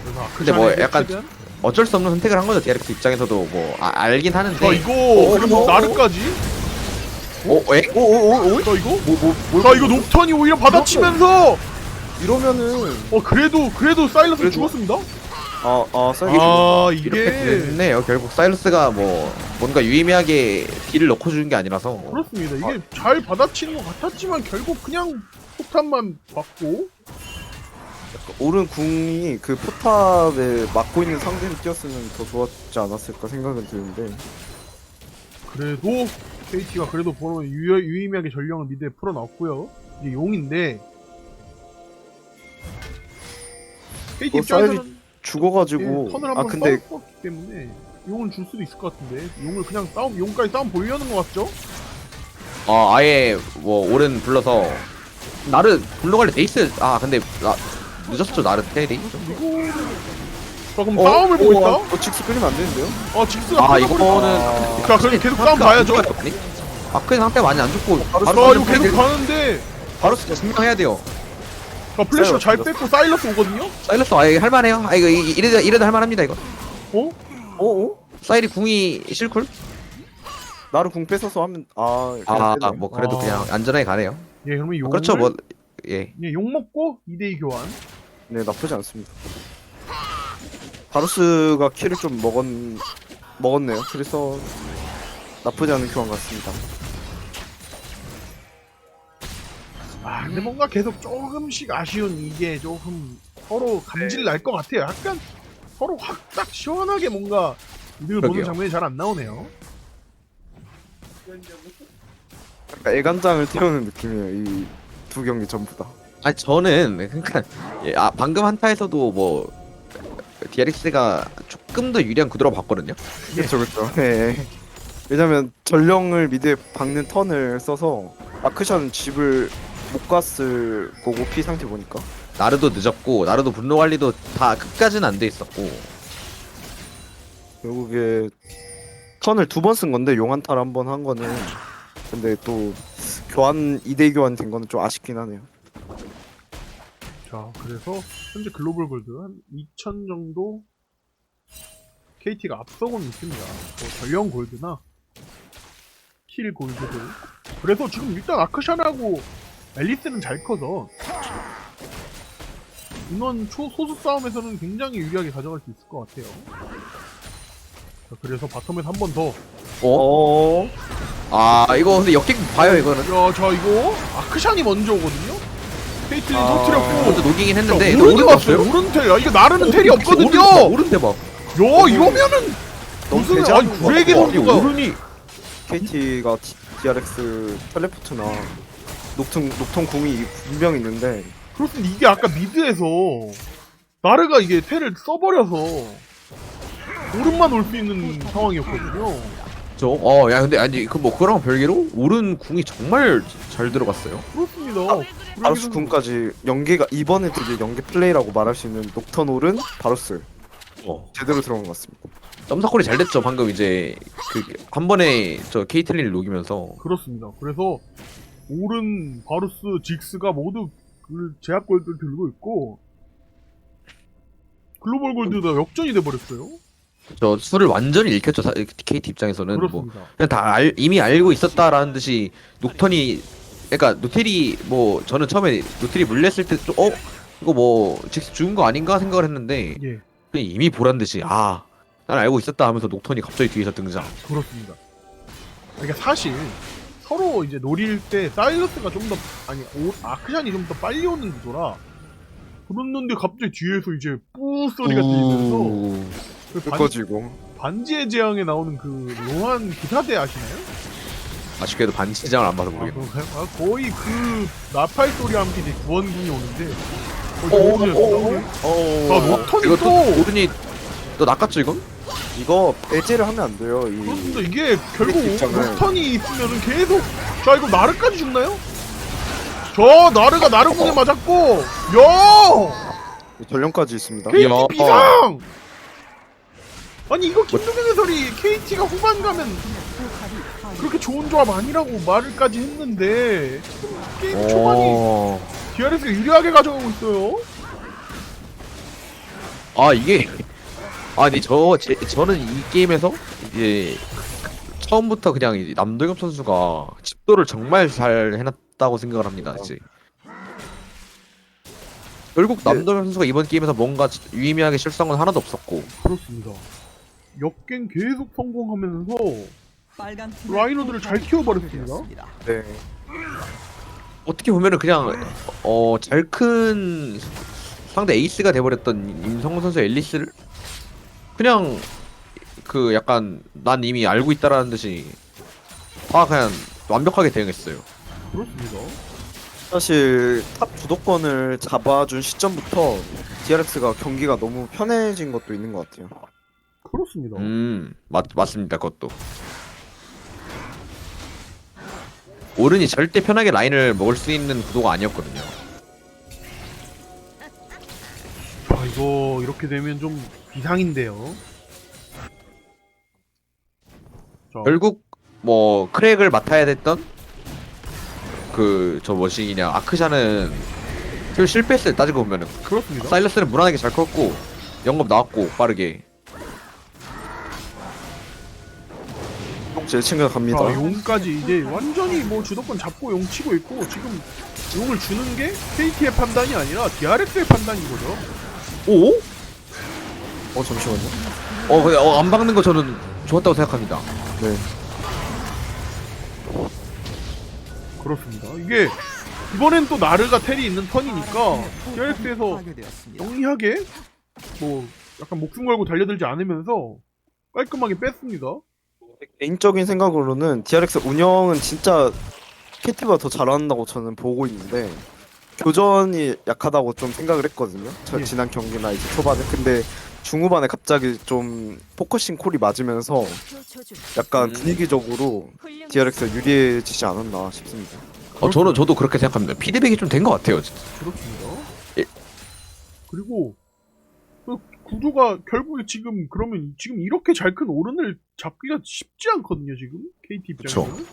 그래서 근데 뭐 아크샨에게 약간 최대한- 어쩔 수 없는 선택을 한 거죠. DRX 입장에서도 뭐 알긴 하는데. 이거 그리고 나르까지. 에? 오오오오? 자 이거. 뭘? 자 이거 녹턴이 오히려 받아치면서. 이러면은 그래도 사일러스 그래도- 죽었습니다. 쌀기 이게 이렇게 됐네요. 결국 사일러스가 뭐 뭔가 유의미하게 딜을 넣고 주는 게 아니라서. 그렇습니다. 이게 잘 받아치는 것 같았지만 결국 그냥 폭탄만 받고. 오른 궁이 그 포탑에 막고 있는 상대를 뛰었으면 더 좋았지 않았을까 생각은 드는데. 그래도 KT가 그래도 보면 유의미하게 전령을 미드에 풀어놨고요. 이게 용인데 KT 뭐 입장에서는 죽어가지고. 턴을 한번 근데 썼기 때문에 용을 줄 수도 있을 것 같은데 용을 그냥 용까지 싸움 보려는 것 같죠? 아예 뭐 오른 불러서 나르 불러갈래 데이스. 근데 늦었죠. 나르 테리. 이거 자 그럼 싸움을 보고 있다? 직스 끌리면 안 되는데요? 직스가 이거는 자 그럼 계속 싸움 봐야죠. 아크의 상태 많이 안 좋고 자 이거 계속 가는데 바로 진짜 증명해야 돼요. 자 플래시로 잘 뺐고 사일러스 오거든요? 사일러스 이거 할만해요. 이거 이래도 할만합니다 이거. 어? 사일이 궁이 실쿨? 나를 궁 뺏어서 하면 뭐 그래도 그냥 안전하게 가네요. 예 그러면 용을 그렇죠 뭐 예. 용 먹고 2대2 교환. 네, 나쁘지 않습니다. 바루스가 키를 좀 먹었네요. 그래서 나쁘지 않은 교환 같습니다. 근데 뭔가 계속 조금씩 아쉬운 이게 조금 서로 감질 날 것 같아요. 약간 서로 확 딱 시원하게 뭔가 이들 보는 그러게요. 장면이 잘 안 나오네요. 약간 애간장을 태우는 느낌이에요. 이 두 경기 전부 다. 아니 저는 그러니까 방금 한타에서도 뭐 DRX가 조금 더 유리한 구도로 봤거든요. 그렇죠, 그렇죠. 네. 왜냐면 전령을 미드에 박는 턴을 써서 아크샨 집을 못 갔을 거고 피 상태 보니까. 나르도 늦었고 나르도 분노 관리도 다 끝까지는 안 돼 있었고. 결국에 턴을 2번 쓴 건데 용 한타를 한 번 한 거는. 근데 또 교환 2대 교환 된 거는 좀 아쉽긴 하네요. 자 그래서 현재 글로벌 골드 한 2000 정도 KT가 앞서고는 있습니다. 뭐 전령 골드나 킬 골드도. 그래서 지금 일단 아크샨하고 앨리스는 잘 커서 인원 소수 싸움에서는 굉장히 유리하게 가져갈 수 있을 것 같아요. 자, 그래서 바텀에서 한 번 더. 이거 근데 역행 봐요 이거는. 자 이거 아크샨이 먼저 오거든요. 케이틀린 터트렸고 먼저 녹이긴 했는데 오른이 오른 왔어요. 오른 텔. 이거 나르는 텔이 없거든요. 오른 대박. 이러면은 너무 무슨 대장인 것 구레기 같고. 선수가 오른이 KT가 DRX 텔레포트나 녹통 궁이 분명 있는데 그렇습니다. 이게 아까 미드에서 나르가 이게 텔을 써버려서 오른만 올 수 있는 상황이었거든요. 야 근데 아니 그거랑 별개로 오른 궁이 정말 잘 들어갔어요. 그렇습니다. 바루스 궁까지 연계가 이번에 되게 연계 플레이라고 말할 수 있는 녹턴 오른 바루스 제대로 들어간 것 같습니다. 점사콜이 잘 됐죠. 방금 이제 한 번에 저 케이틀린을 녹이면서. 그렇습니다. 그래서 오른, 바루스, 직스가 모두 그 제약 골드를 들고 있고 글로벌 골드가 역전이 돼버렸어요. 저 수를 완전히 읽혔죠. KT 입장에서는 뭐 그렇습니다. 그냥 다 이미 알고 있었다라는 듯이 녹턴이 그러니까 노텔이 뭐 저는 처음에 노텔이 물렸을 때 좀 이거 뭐 직스 죽은 거 아닌가 생각을 했는데 예, 그냥 이미 보란 듯이 난 알고 있었다 하면서 녹턴이 갑자기 뒤에서 등장. 그렇습니다. 그러니까 사실 서로 이제 노릴 때 사일러스가 좀 더 아크샨이 좀 더 빨리 오는 구도라 그랬는데 갑자기 뒤에서 이제 뿌 소리가 들리면서 그 꺼지고 반지의 제왕에 나오는 그 로한 기사대 아시나요? 아쉽게도 반지장을 안 봐서 모르겠네. 거의 그 나팔 소리와 함께 이제 구원군이 오는데 아, 녹턴이 이거 또 또 오른이 또 낚았죠 이건? 이거 배제를 하면 안 돼요. 이 그렇습니다. 이게 결국 입장을. 녹턴이 있으면은 계속 자 이거 나르까지 죽나요? 저 나르가 나르궁에 맞았고 야 전령까지 있습니다. KT 야. 비상! 아니 이거 김동현 해설이 KT가 후반 가면 그렇게 좋은 조합 아니라고 말을까지 했는데 게임 초반이 DRX가 유리하게 가져가고 있어요. 아 이게 아니 저는 이 게임에서 이제 처음부터 그냥 이제 남동엽 선수가 집도를 정말 잘 해놨다고 생각을 합니다. 이제 결국 네. 남동엽 선수가 이번 게임에서 뭔가 유의미하게 실수한 건 하나도 없었고 그렇습니다. 역갱 계속 성공하면서 빨간 라이너들을 잘 키워버렸습니다. 네. 어떻게 보면은 그냥 잘 큰 상대 에이스가 돼버렸던 임성근 선수 앨리스를 그냥 그 약간 난 이미 알고 있다라는 듯이 다 그냥 완벽하게 대응했어요. 그렇습니다. 사실 탑 주도권을 잡아준 시점부터 DRX가 경기가 너무 편해진 것도 있는 것 같아요. 그렇습니다. 맞습니다. 그것도 오른이 절대 편하게 라인을 먹을 수 있는 구도가 아니었거든요. 자 이거 이렇게 되면 좀 비상인데요. 자, 결국 뭐 크랙을 맡아야 됐던 그 저 뭐시기냐 아크샤는 결국 실패했어요. 따지고 보면은 그렇습니다. 사일러스는 무난하게 잘 컸고 영업 나왔고 빠르게 제 챙겨 갑니다. 자, 용까지 이제 완전히 뭐 주도권 잡고 용 치고 있고 지금 용을 주는 게 KT의 판단이 아니라 DRX의 판단인 거죠. 오? 잠시만요. 근데 안 박는 거 저는 좋았다고 생각합니다. 네. 그렇습니다. 이게 이번엔 또 나르가 텔이 있는 턴이니까 DRX에서 영리하게 뭐 약간 목숨 걸고 달려들지 않으면서 깔끔하게 뺐습니다. 개인적인 생각으로는 DRX 운영은 진짜 KT보다 더 잘한다고 저는 보고 있는데 교전이 약하다고 좀 생각을 했거든요. 예. 지난 경기나 이제 초반에. 근데 중후반에 갑자기 좀 포커싱 콜이 맞으면서 약간 분위기적으로 DRX가 유리해지지 않았나 싶습니다. 저도 그렇게 생각합니다. 피드백이 좀 된 것 같아요. 진짜. 그렇습니다. 예. 그리고 그 구도가 결국에 지금 그러면 지금 이렇게 잘 큰 오른을 잡기가 쉽지 않거든요. 지금 KT 입장에서는.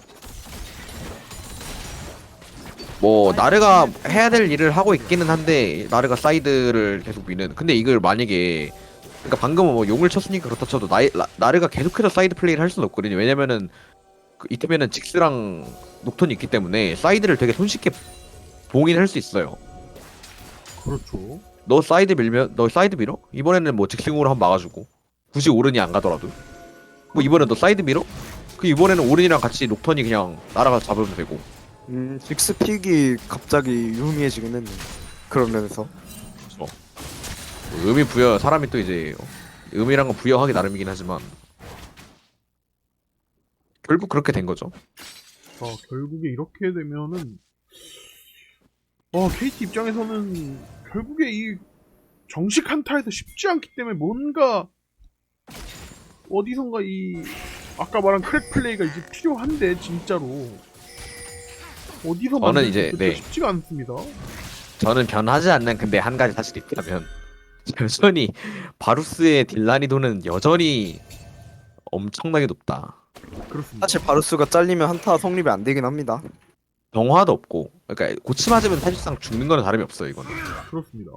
뭐 나르가 해야 될 일을 하고 있기는 한데 나르가 사이드를 계속 미는. 근데 이걸 만약에 그러니까 방금 뭐 용을 쳤으니까 그렇다 쳐도 나르가 계속해서 사이드 플레이를 할 수는 없거든요. 왜냐면은 이때면은 직스랑 녹턴이 있기 때문에 사이드를 되게 손쉽게 봉인할 수 있어요. 그렇죠. 너 사이드 밀어? 이번에는 뭐 직승으로 한번 막아주고 굳이 오른이 안 가더라도 뭐 이번엔 너 사이드 밀어? 그 이번에는 오른이랑 같이 녹턴이 그냥 날아가서 잡으면 되고. 직스 픽이 갑자기 유의미해지긴 했네. 그런 면에서. 의미 부여 사람이 또 이제 의미란 건 부여하기 나름이긴 하지만 결국 그렇게 된 거죠. 자, 결국에 이렇게 되면은 KT 입장에서는 결국에 이 정식 한타에서 쉽지 않기 때문에 뭔가 어디선가 이 아까 말한 크랙 플레이가 이제 필요한데 진짜로 어디서 저는 이제, 만들지 네. 쉽지가 않습니다. 저는 변하지 않는 근데 한 가지 사실이 있다면 여전히 바루스의 딜라니도는 여전히 엄청나게 높다. 그렇습니다. 사실 바루스가 잘리면 한타 성립이 안 되긴 합니다. 정화도 없고 그러니까 고치 맞으면 사실상 죽는 거는 다름이 없어요 이거는. 그렇습니다.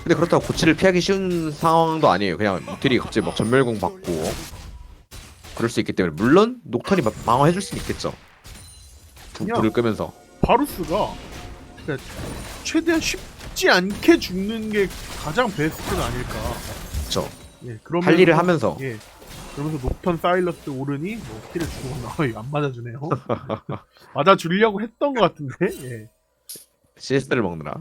근데 그렇다고 고치를 피하기 쉬운 상황도 아니에요. 그냥 이틀이 갑자기 막 전멸공 받고 그럴 수 있기 때문에 물론 녹턴이 방어해줄 수는 있겠죠. 그냥- 불을 끄면서. 바루스가 그러니까 최대한 쉽지 않게 죽는 게 가장 베스트가 아닐까. 그쵸. 예, 그러면서, 할 일을 하면서. 예, 그러면서 녹턴 사일러스 오르니 뭐 킬을 주고 안 맞아주네요. 맞아주려고 했던 것 같은데. 예. CS를 먹느라.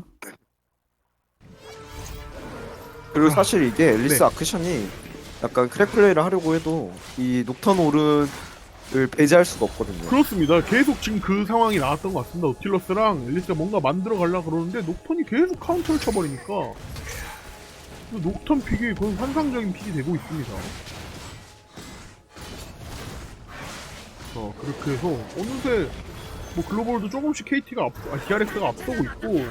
그리고 사실 이게 앨리스 네. 아크션이 약간 크랙 플레이를 하려고 해도 이 녹턴 오른 배제할 수가 없거든요. 그렇습니다. 계속 지금 그 상황이 나왔던 것 같습니다. 오틸러스랑 앨리스가 뭔가 만들어 가려고 그러는데 녹턴이 계속 카운터를 쳐버리니까 녹턴 픽이 거의 환상적인 픽이 되고 있습니다. 자, 그렇게 해서 어느새 뭐 글로벌도 조금씩 DRX가 앞서고 있고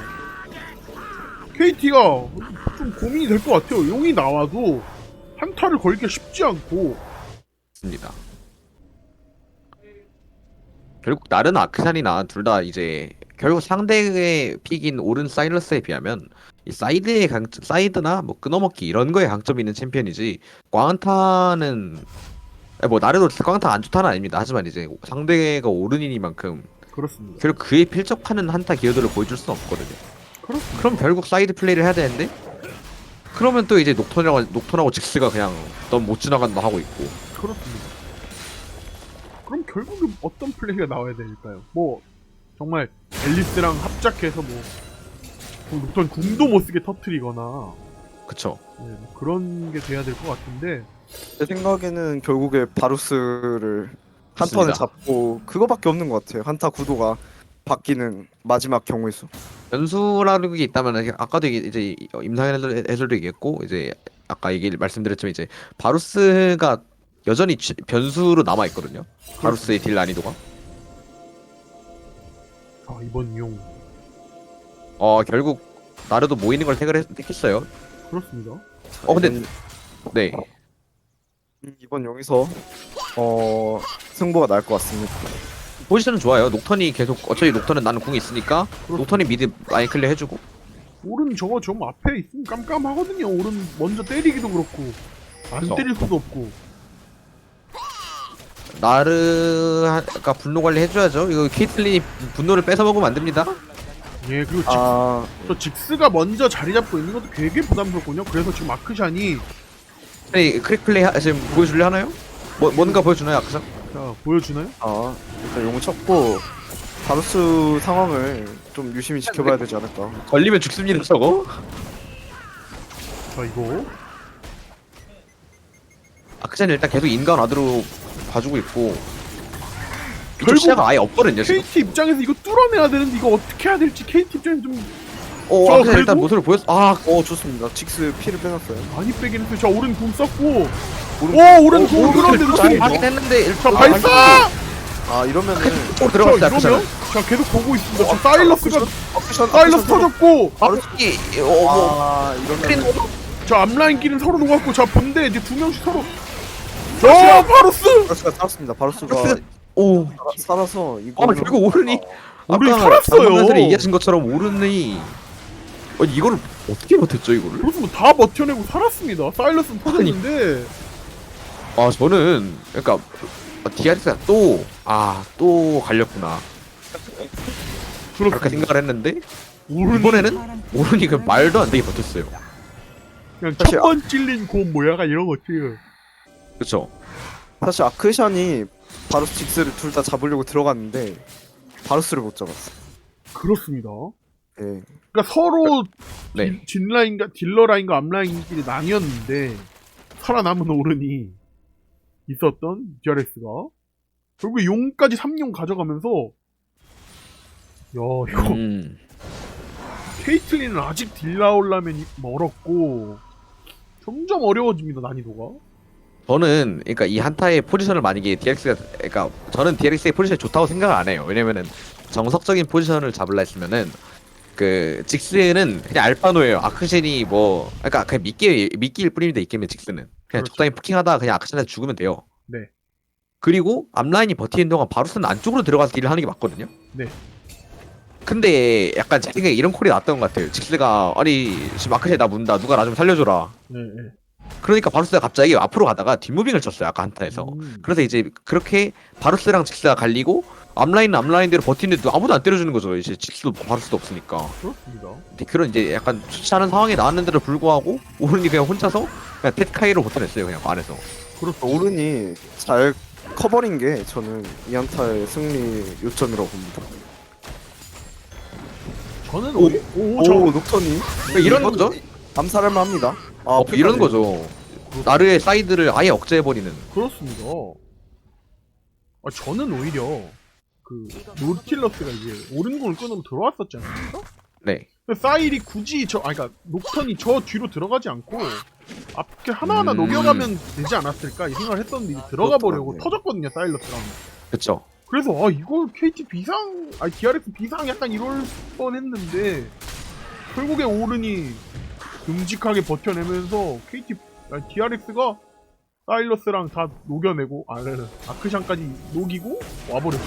KT가 좀 고민이 될 것 같아요. 용이 나와도 한타를 걸기가 쉽지 않고 있습니다. 결국 나르나 아크샨이나 둘 다 이제 결국 상대의 픽인 오른 사일러스에 비하면 이 사이드나 뭐 끊어먹기 이런 거에 강점이 있는 챔피언이지 꽝타는 뭐 나르도 꽝타 안 좋다는 아닙니다. 하지만 이제 상대가 오른이니만큼 그렇습니다. 결국 그에 필적하는 한타 기여도를 보여줄 수는 없거든요. 그렇습니다. 그럼 결국 사이드 플레이를 해야 되는데 그러면 또 이제 녹턴하고 직스가 그냥 넌 못 지나간다 하고 있고 그렇습니다. 그럼 결국은 어떤 플레이가 나와야 될까요? 뭐 정말 앨리스랑 합작해서 뭐 녹턴 궁도 못 쓰게 터트리거나 그쵸. 네, 뭐 그런 게 돼야 될 것 같은데 제 생각에는 결국에 바루스를 한 턴에 맞습니다. 잡고 그거밖에 없는 것 같아요. 한타 구도가 바뀌는 마지막 경우의 수. 변수라는 게 있다면 아까도 이제 임상현 해설도 얘기했고 이제 아까 말씀드렸지만 이제 바루스가 여전히 변수로 남아 있거든요. 바루스의 딜 난이도가. 자 이번 용 결국 나르도 모이는 걸 택했어요. 그렇습니다. 근데 네. 이번 용에서 승부가 날 것 같습니다. 포지션은 좋아요. 녹턴이 계속 어차피 녹턴은 나는 궁이 있으니까 녹턴이 미드 많이 클리어 해주고 오른 저거 좀 앞에 있으면 깜깜하거든요. 오른 먼저 때리기도 그렇고 안 그쵸. 때릴 수도 없고 나르가 분노 관리 해줘야죠. 이거 케이틀린이 분노를 뺏어 먹으면 안 됩니다. 예 그리고 아, 저 직스가 먼저 자리 잡고 있는 것도 되게 부담스럽군요. 그래서 지금 아크샨이 크릭 플레이 지금 보여줄래 하나요? 뭔가 보여주나요, 아크상? 자 보여주나요? 일단 용을 쳤고 바루스 상황을 좀 유심히 지켜봐야 되지 않을까. 걸리면 죽습니다, 저거. 자 이거 아크샨이 일단 계속 인간 와드로 봐주고 있고 이쪽 결국 시야가 아예 없거든요, 지금. KT 입장에서 이거 뚫어내야 되는데 이거 어떻게 해야 될지 KT 입장에서 좀 아크샨 그래도- 일단 모습을 보였어. 좋습니다. 직스 피를 빼놨어요. 많이 빼긴 했어요. 자 오른 궁 썼고 오른- 오른 궁 그런데 잘 놓치고 하긴 했는데 자 발사! 이러면은 쪽으로 자 들어갔어요, 이러면 아크샨은. 자 계속 보고 있습니다. 자 사일러스가 아크션 사일러스 터졌고 바루스 이러면 자 앞라인끼리는 서로 녹았고 자 본대 이제 두 명씩 서로 자 바루스! 바루스가 살았습니다. 바루스가 오. 살아서 이거 결국 오른이 오른이 아까 살았어요. 장면에서 얘기하신 것처럼 오른이 이거를 어떻게 버텼죠, 이거를? 그래서 다 버텨내고 살았습니다. 사일러스는 터졌는데 저는 그러니까 DRX가 또 갈렸구나 그렇게 그렇습니다. 생각을 했는데 오른이 이번에는 오른이 그 말도 안 되게 버텼어요. 그냥 사실 첫 번 찔린 곰 뭐야가 이런 거지. 그렇죠. 사실 아크샨이 바루스 직스를 둘 다 잡으려고 들어갔는데 바루스를 못 잡았어. 그렇습니다. 예. 그러니까 서로 네. 뒷라인과 딜러 라인과 앞라인끼리 나뉘었는데 살아남은 오른이 있었던 DRX가 결국 용까지 3용 가져가면서 야 이거 케이틀린은 아직 딜 나오려면 멀었고 점점 어려워집니다. 난이도가. 저는 그러니까 이 한타의 포지션을 만약에 DRX가 그러니까 저는 DRX의 포지션이 좋다고 생각을 안 해요. 왜냐면은 정석적인 포지션을 잡으려 했으면은 그 직스는 그냥 알파노예요. 아크신이 뭐 그러니까 그냥 미끼일 뿐입니다. 이 게임의 직스는 그냥 그렇죠. 적당히 포킹하다가 그냥 아크신한테 죽으면 돼요. 네. 그리고 앞라인이 버티는 동안 바루스는 안쪽으로 들어가서 딜을 하는 게 맞거든요. 네. 근데 약간 제 생각에 이런 콜이 나왔던 것 같아요. 직스가 아니 지금 아크신이 나 문다. 누가 나 좀 살려줘라. 네. 네. 그러니까 바루스가 갑자기 앞으로 가다가 뒷무빙을 쳤어요. 아까 한타에서. 그래서 이제 그렇게 바루스랑 직스가 갈리고 앞라인은 앞라인대로 버티는데 아무도 안 때려주는 거죠. 이제 직스도 바루스도 없으니까. 그렇습니다. 근데 그런 이제 약간 좋지 않은 상황이 나왔는데도 불구하고 오른이 그냥 혼자서 그냥 테트카이로 버텨냈어요. 그냥 안에서. 그렇죠. 오른이 잘 커버린 게 저는 이 한타의 승리 요점이라고 봅니다. 저는 오, 녹턴이 그러니까 이런 거죠. 암살할 만합니다. 이런 거죠. 나르의 사이드를 아예 억제해버리는. 그렇습니다. 저는 오히려 그 노틸러스가 이제 오른궁을 끊으로 들어왔었지 않습니까? 네. 근데 사일이 굳이 그러니까 녹턴이 저 뒤로 들어가지 않고 앞에 하나하나 녹여가면 되지 않았을까 이 생각을 했었는데 이제 들어가 버리고 그렇더라고요. 터졌거든요, 사일러스랑. 그쵸. 그래서 이거 KT 비상, DRX 비상 약간 이럴 뻔했는데 결국에 오른이 듬직하게 버텨내면서 DRX가 사일러스랑 다 녹여내고 아크샨까지 녹이고 와버렸어.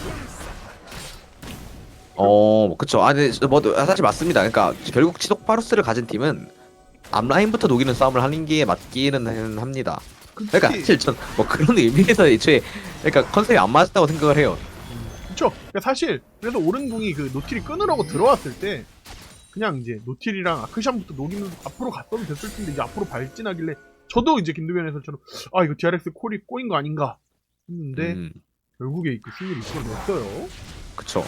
그쵸. 근데 뭐 사실 맞습니다. 그러니까 결국 지속 바루스를 가진 팀은 앞라인부터 녹이는 싸움을 하는 게 맞기는 합니다. 그러니까 사실 전 뭐 그런 의미에서 애초에 그러니까 컨셉이 안 맞았다고 생각을 해요. 그쵸. 그러니까 사실 그래서 오른궁이 그 노틸이 끊으라고 들어왔을 때 그냥 이제 노틸이랑 아크샨부터 녹이면서 앞으로 갔어도 됐을 텐데 이제 앞으로 발진하길래 저도 이제 김도현 해설처럼 이거 DRX 콜이 꼬인 거 아닌가 했는데 결국에 그 승리를 이끌어냈어요. 그쵸.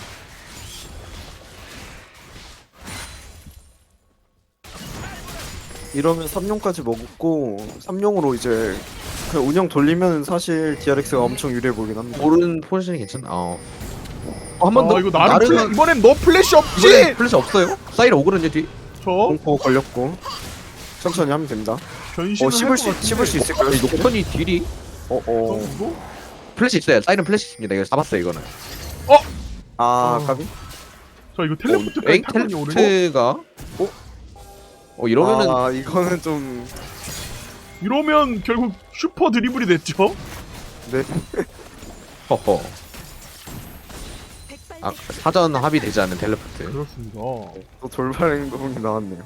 이러면 3용까지 먹고 3용으로 이제 그 운영 돌리면 사실 DRX가 엄청 유리해 보이긴 합니다. 오른 포지션이 괜찮아. 한 번 더. 이거 나름 이번엔 너 플래시 없지? 이번엔 플래시 없어요? 사이드 오그는요 뒤. 저 공포 걸렸고 천천히 하면 됩니다. 변신을 씹을 수 있을까요? 이 녹턴이 딜이 이거? 플래시 있어요. 사이드 플래시 있습니다. 이거 잡았어요 이거는. 까비? 저 이거 텔레포트까지 탔거든요 오늘. 텔레포트가 이러면은 이거는 좀 이러면 결국 슈퍼 드리블이 됐죠? 네. 허허. 사전 합의되지 않은 텔레포트. 그렇습니다. 또 돌발 행동이 나왔네요.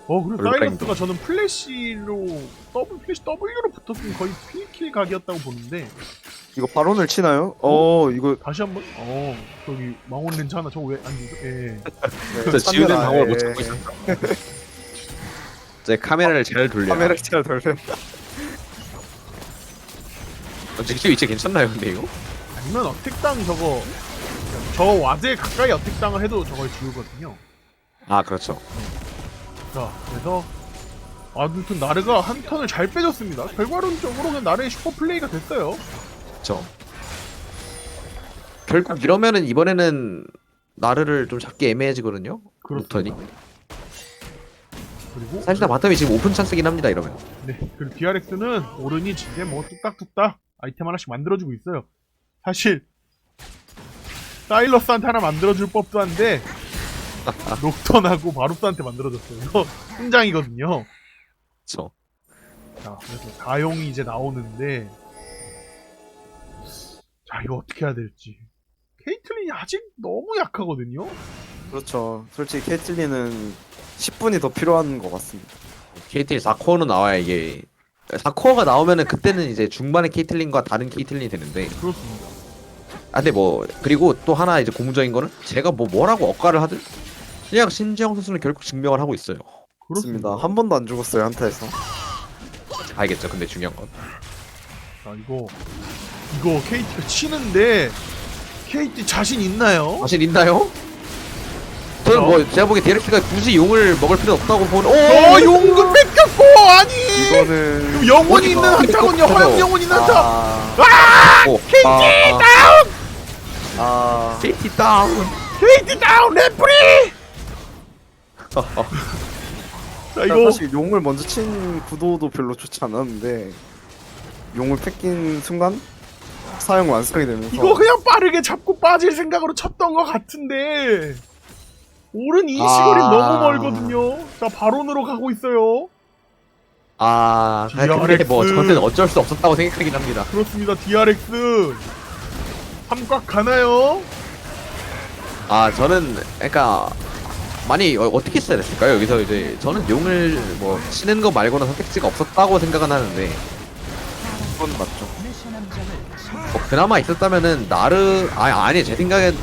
그리고 돌발 사이러스가 저는 플래시로 플래시 W로 붙었으면 거의 필킬 각이었다고 보는데 이거 발언을 치나요? 이거 다시 한번 저기 망원 렌즈 하나 저거 왜 안 되죠? 예. 저 지우는 참여라, 방법을 못 예. 찾고 있었어. 제 카메라를 잘 돌려. 카메라 잘 돌린다. 직접 위치 괜찮나요, 근데 이거? 아니면 어택당 저 와제 가까이 어택당을 해도 저걸 지우거든요. 그렇죠. 자, 그래서 아무튼 나르가 한 턴을 잘 빼줬습니다. 결과론적으로 그냥 나르의 슈퍼 플레이가 됐어요. 그렇죠. 결국 이러면은 이번에는 나르를 좀 잡기 애매해지거든요. 녹턴이. 그리고 사실상 바텀이 지금 오픈 찬스긴 합니다. 이러면. 네, 그리고 DRX는 오른이 이제 뭐 뚝딱뚝딱 아이템 하나씩 만들어주고 있어요. 사실 사일러스한테 하나 만들어줄 법도 한데 녹턴하고 바루스한테 만들어줬어요. 이거 승장이거든요. 그렇죠. 자, 그래서 다용이 이제 나오는데 자, 이거 어떻게 해야 될지. 케이틀린이 아직 너무 약하거든요. 그렇죠. 솔직히 케이틀린은 10분이 더 필요한 것 같습니다. KTL 4코어는 나와야 이게 4코어가 나오면은 그때는 이제 중반의 케이틀린과 다른 케이틀린이 되는데. 그렇습니다. 근데 뭐 그리고 또 하나 이제 고무적인 거는 제가 뭐라고 억가를 하든 그냥 신지영 선수는 결국 증명을 하고 있어요. 그렇습니다. 한 번도 안 죽었어요 한타에서. 알겠죠. 근데 중요한 건. 자, 이거 KT가 치는데 KT 자신 있나요? 자신 있나요? 저는 뭐 제가 보기에 DRX가 굳이 용을 먹을 필요 없다고 보는. 용금 뺏겼고 아니 이거는 영혼이 있는 한타군요. 허영 영혼이 있는 한타. KT 다운! KT 다운. KT 다운 레프리. 자, 이거 사실 용을 먼저 친 구도도 별로 좋지 않았는데 용을 뺏긴 순간 사용 완성이 되면서 이거 그냥 빠르게 잡고 빠질 생각으로 쳤던 것 같은데 오른 이 시골이 너무 멀거든요. 자, 바론으로 가고 있어요. 근데 뭐 저한테는 어쩔 수 없었다고 생각하긴 합니다. 그렇습니다. DRX 삼각 가나요? 저는 그러니까 많이 어떻게 써야 됐을까요? 여기서 이제 저는 용을 뭐 치는 거 말고는 선택지가 없었다고 생각은 하는데 그건 맞죠. 그나마 있었다면은 아니 제 생각엔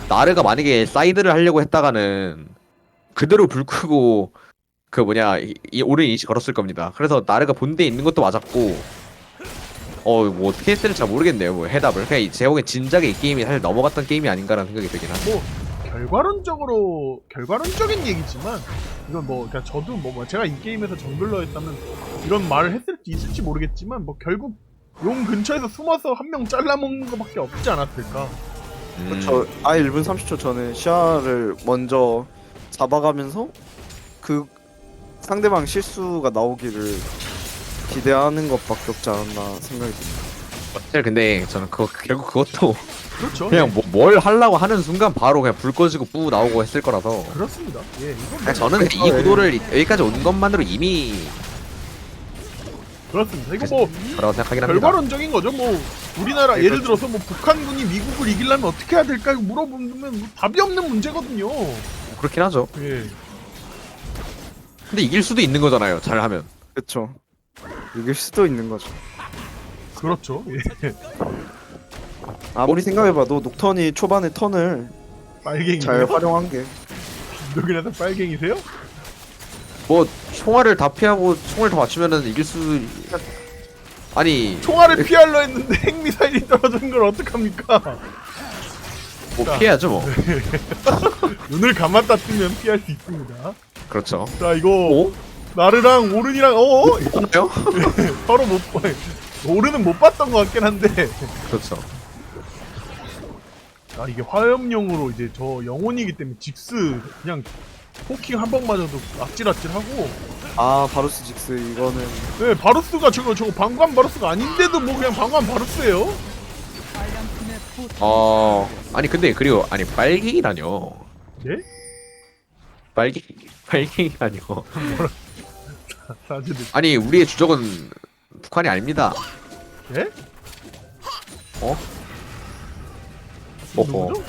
나르가 만약에 사이드를 하려고 했다가는 그대로 불 끄고 이 오른 이니시 걸었을 겁니다. 그래서 나르가 본대에 있는 것도 맞았고 뭐 어떻게 했을지 잘 모르겠네요. 뭐 해답을 그냥 제 보기엔 진작에 이 게임이 사실 넘어갔던 게임이 아닌가라는 생각이 들긴 하네. 결과론적인 얘기지만 이건 그러니까 저도 제가 이 게임에서 정글러였다면 이런 말을 했을지 있을지 모르겠지만 결국 용 근처에서 숨어서 한 명 잘라먹는 것밖에 없지 않았을까. 그렇죠. 1분 30초 전에 시야를 먼저 잡아가면서 그 상대방 실수가 나오기를 기대하는 것밖에 없지 않았나 생각이 듭니다. 사실 근데 저는 결국 그것도 그렇죠. 그냥 뭘 하려고 하는 순간 바로 그냥 불 꺼지고 뿌 나오고 했을 거라서 그렇습니다. 예, 이건 그냥 저는 이 구도를 여기까지 온 것만으로 이미 그렇습니다. 이거 뭐 그라고 생각하긴 합니다. 결과론적인 거죠. 뭐 우리나라 네, 예를 그렇죠. 들어서 뭐 북한군이 미국을 이기려면 어떻게 해야 될까 물어보면 뭐 답이 없는 문제거든요. 그렇긴 하죠. 예. 근데 이길 수도 있는 거잖아요. 잘하면. 그렇죠. 이길 수도 있는 거죠. 그렇죠. 예. 아무리 생각해봐도 녹턴이 초반에 턴을 빨갱이. 잘 활용한 게 너그나서 빨갱이세요? 뭐 총알을 다 피하고 총을 다 맞추면은 이길 수 아니 총알을 피하려 했는데 핵미사일이 떨어지는 걸 어떡합니까? 뭐 자. 피해야죠 뭐. 눈을 감았다 뜨면 피할 수 있습니다. 그렇죠. 자 이거 오? 나르랑 오른이랑 있나요? 서로 못 봐. 오른은 못 봤던 것 같긴 한데. 그렇죠. 아 이게 화염용으로 이제 저 영혼이기 때문에 직스 그냥 포킹 한 방 맞아도 아찔아찔하고. 바루스 직스 이거는 네 바루스가 저거 방관 바루스가 아닌데도 뭐 그냥 방관 바루스예요. 아니 근데 그리고 아니 빨갱이라뇨. 네? 빨갱이라뇨. 사실 아니 우리의 주적은 북한이 아닙니다. 예? 어? 어허. 누구죠?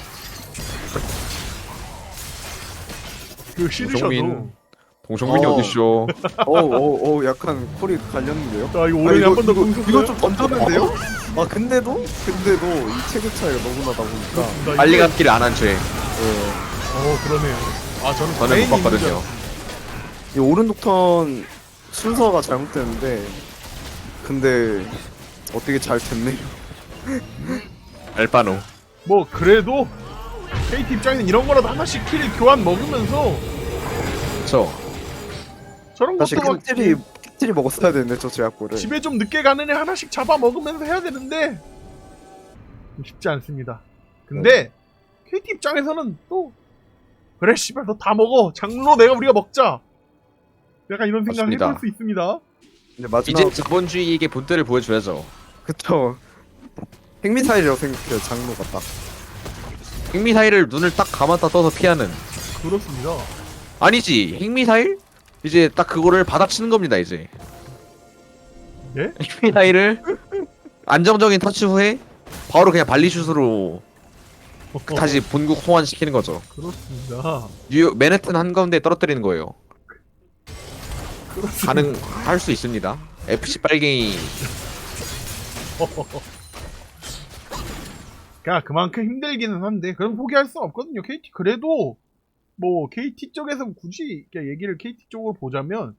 그 싫으셔도. 동성민이 어디쇼? 약간 콜이 갈렸는데요. 자 이거 오른이 한 번 더 공수. 이거 좀 던졌는데요? 근데도 이 체격 차이가 너무 나다 보니까 빨리 감기를 안 한 죄. 그러네요. 아 저는 저는 다행히 못 봤거든요. 이 오른 녹턴 순서가 잘못됐는데 근데 어떻게 잘 됐네요. 알바노. 뭐 그래도 KT 입장에는 이런 거라도 하나씩 킬 교환 먹으면서 그쵸. 저런 사실 것도 막 캡틀이 먹었어야 되는데 저 제약골을. 집에 좀 늦게 가는 애 하나씩 잡아 먹으면서 해야 되는데 쉽지 않습니다. 근데 KT 입장에서는 또 그래 씨발 너 다 먹어 장로 우리가 먹자 약간 이런 생각 맞습니다. 해볼 수 있습니다. 근데 마지막 이제 자본주의에게 본때를 보여줘야죠. 그쵸. 핵미사일이라고 생각해요 장로가 딱. 핵미사일을 눈을 딱 감았다 떠서 피하는. 그렇습니다. 아니지 핵미사일? 이제 딱 그거를 받아치는 겁니다 이제. 예? 핵미사일을 안정적인 터치 후에 바로 그냥 발리슛으로 다시 본국 호환시키는 거죠. 그렇습니다. 맨해튼 한가운데 떨어뜨리는 거예요. 가능할 수 있습니다. FC 빨갱이. 그러니까 그만큼 힘들기는 한데 그럼 포기할 수 없거든요. KT 그래도 뭐 KT 쪽에서 굳이 이렇게 얘기를 KT 쪽으로 보자면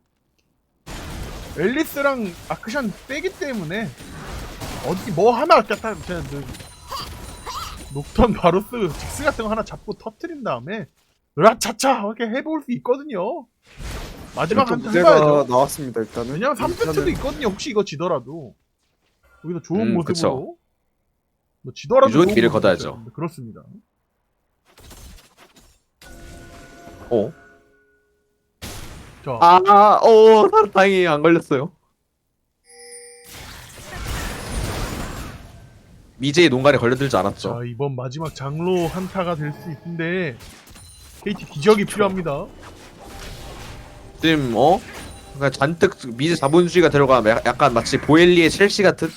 앨리스랑 아크샨 빼기 때문에 어디 뭐 하나 그냥 녹턴 바로스 직스 같은 거 하나 잡고 터트린 다음에 으라차차 이렇게 해볼 수 있거든요. 마지막 한타 문제가 해봐야죠. 나왔습니다 일단은. 왜냐면 3세트도 있거든요. 혹시 이거 지더라도 여기서 좋은 모습으로 그쵸. 뭐 지더라도 유종의 좋은 미를 모습으로 거둬야죠. 있어야 됩니다. 그렇습니다. 자, 다행히 안 걸렸어요. 미제의 농간에 걸려들지 않았죠. 자 이번 마지막 장로 한타가 될 수 있는데 KT 기적이 필요합니다. 지금 그러니까 잔뜩 미제 자본주의가 들어가면 약간 마치 보엘리의 첼시 같은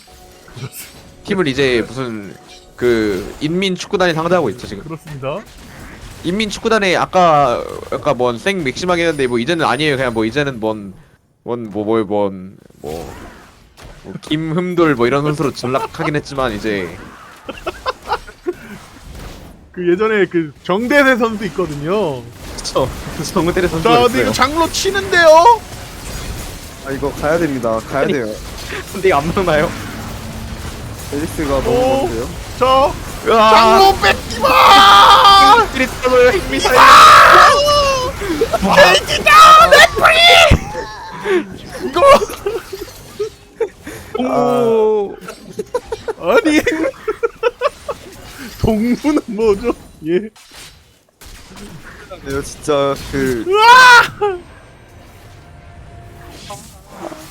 팀을 이제 무슨 그 인민 축구단이 상대하고 있죠 지금. 그렇습니다. 인민 축구단에 아까 뭔생 맥시마게 했는데 뭐 이제는 아니에요. 그냥 뭐 이제는 김흠돌 뭐 이런 선수로 전락하긴 했지만 이제 그 예전에 그 정대세 선수 있거든요. 그쵸. 정대래 자 선수가 근데 이거 있어요. 장로 치는데요. 이거 가야 됩니다. 가야 아니, 돼요. 근데 이거 안 막나요? 앨리스가 너무 오. 먼데요. 자 으아! 장로 뺏기 마. 스피릿으로 핵미사일. KT다 레프리. 이거 오. 아니 동무는 뭐죠? 예. 내가 진짜 그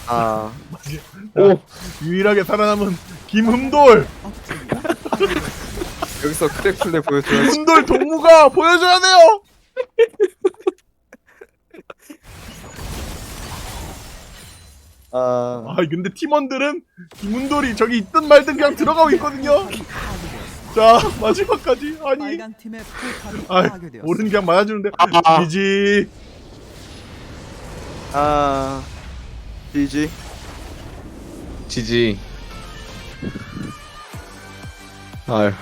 아, 오 유일하게 살아남은 김흠돌. 여기서 크랙플레이 보여줘야지. 김흠돌 동무가 보여줘야 돼요. 아, 아 근데 팀원들은 김흠돌이 저기 있든 말든 그냥 들어가고 있거든요. 자 마지막까지 아니 빨간 팀의 포탑이 아 파괴되었습니다. 오른 그냥 맞아주는데 아. 지지. 아, GG. 지지. 아휴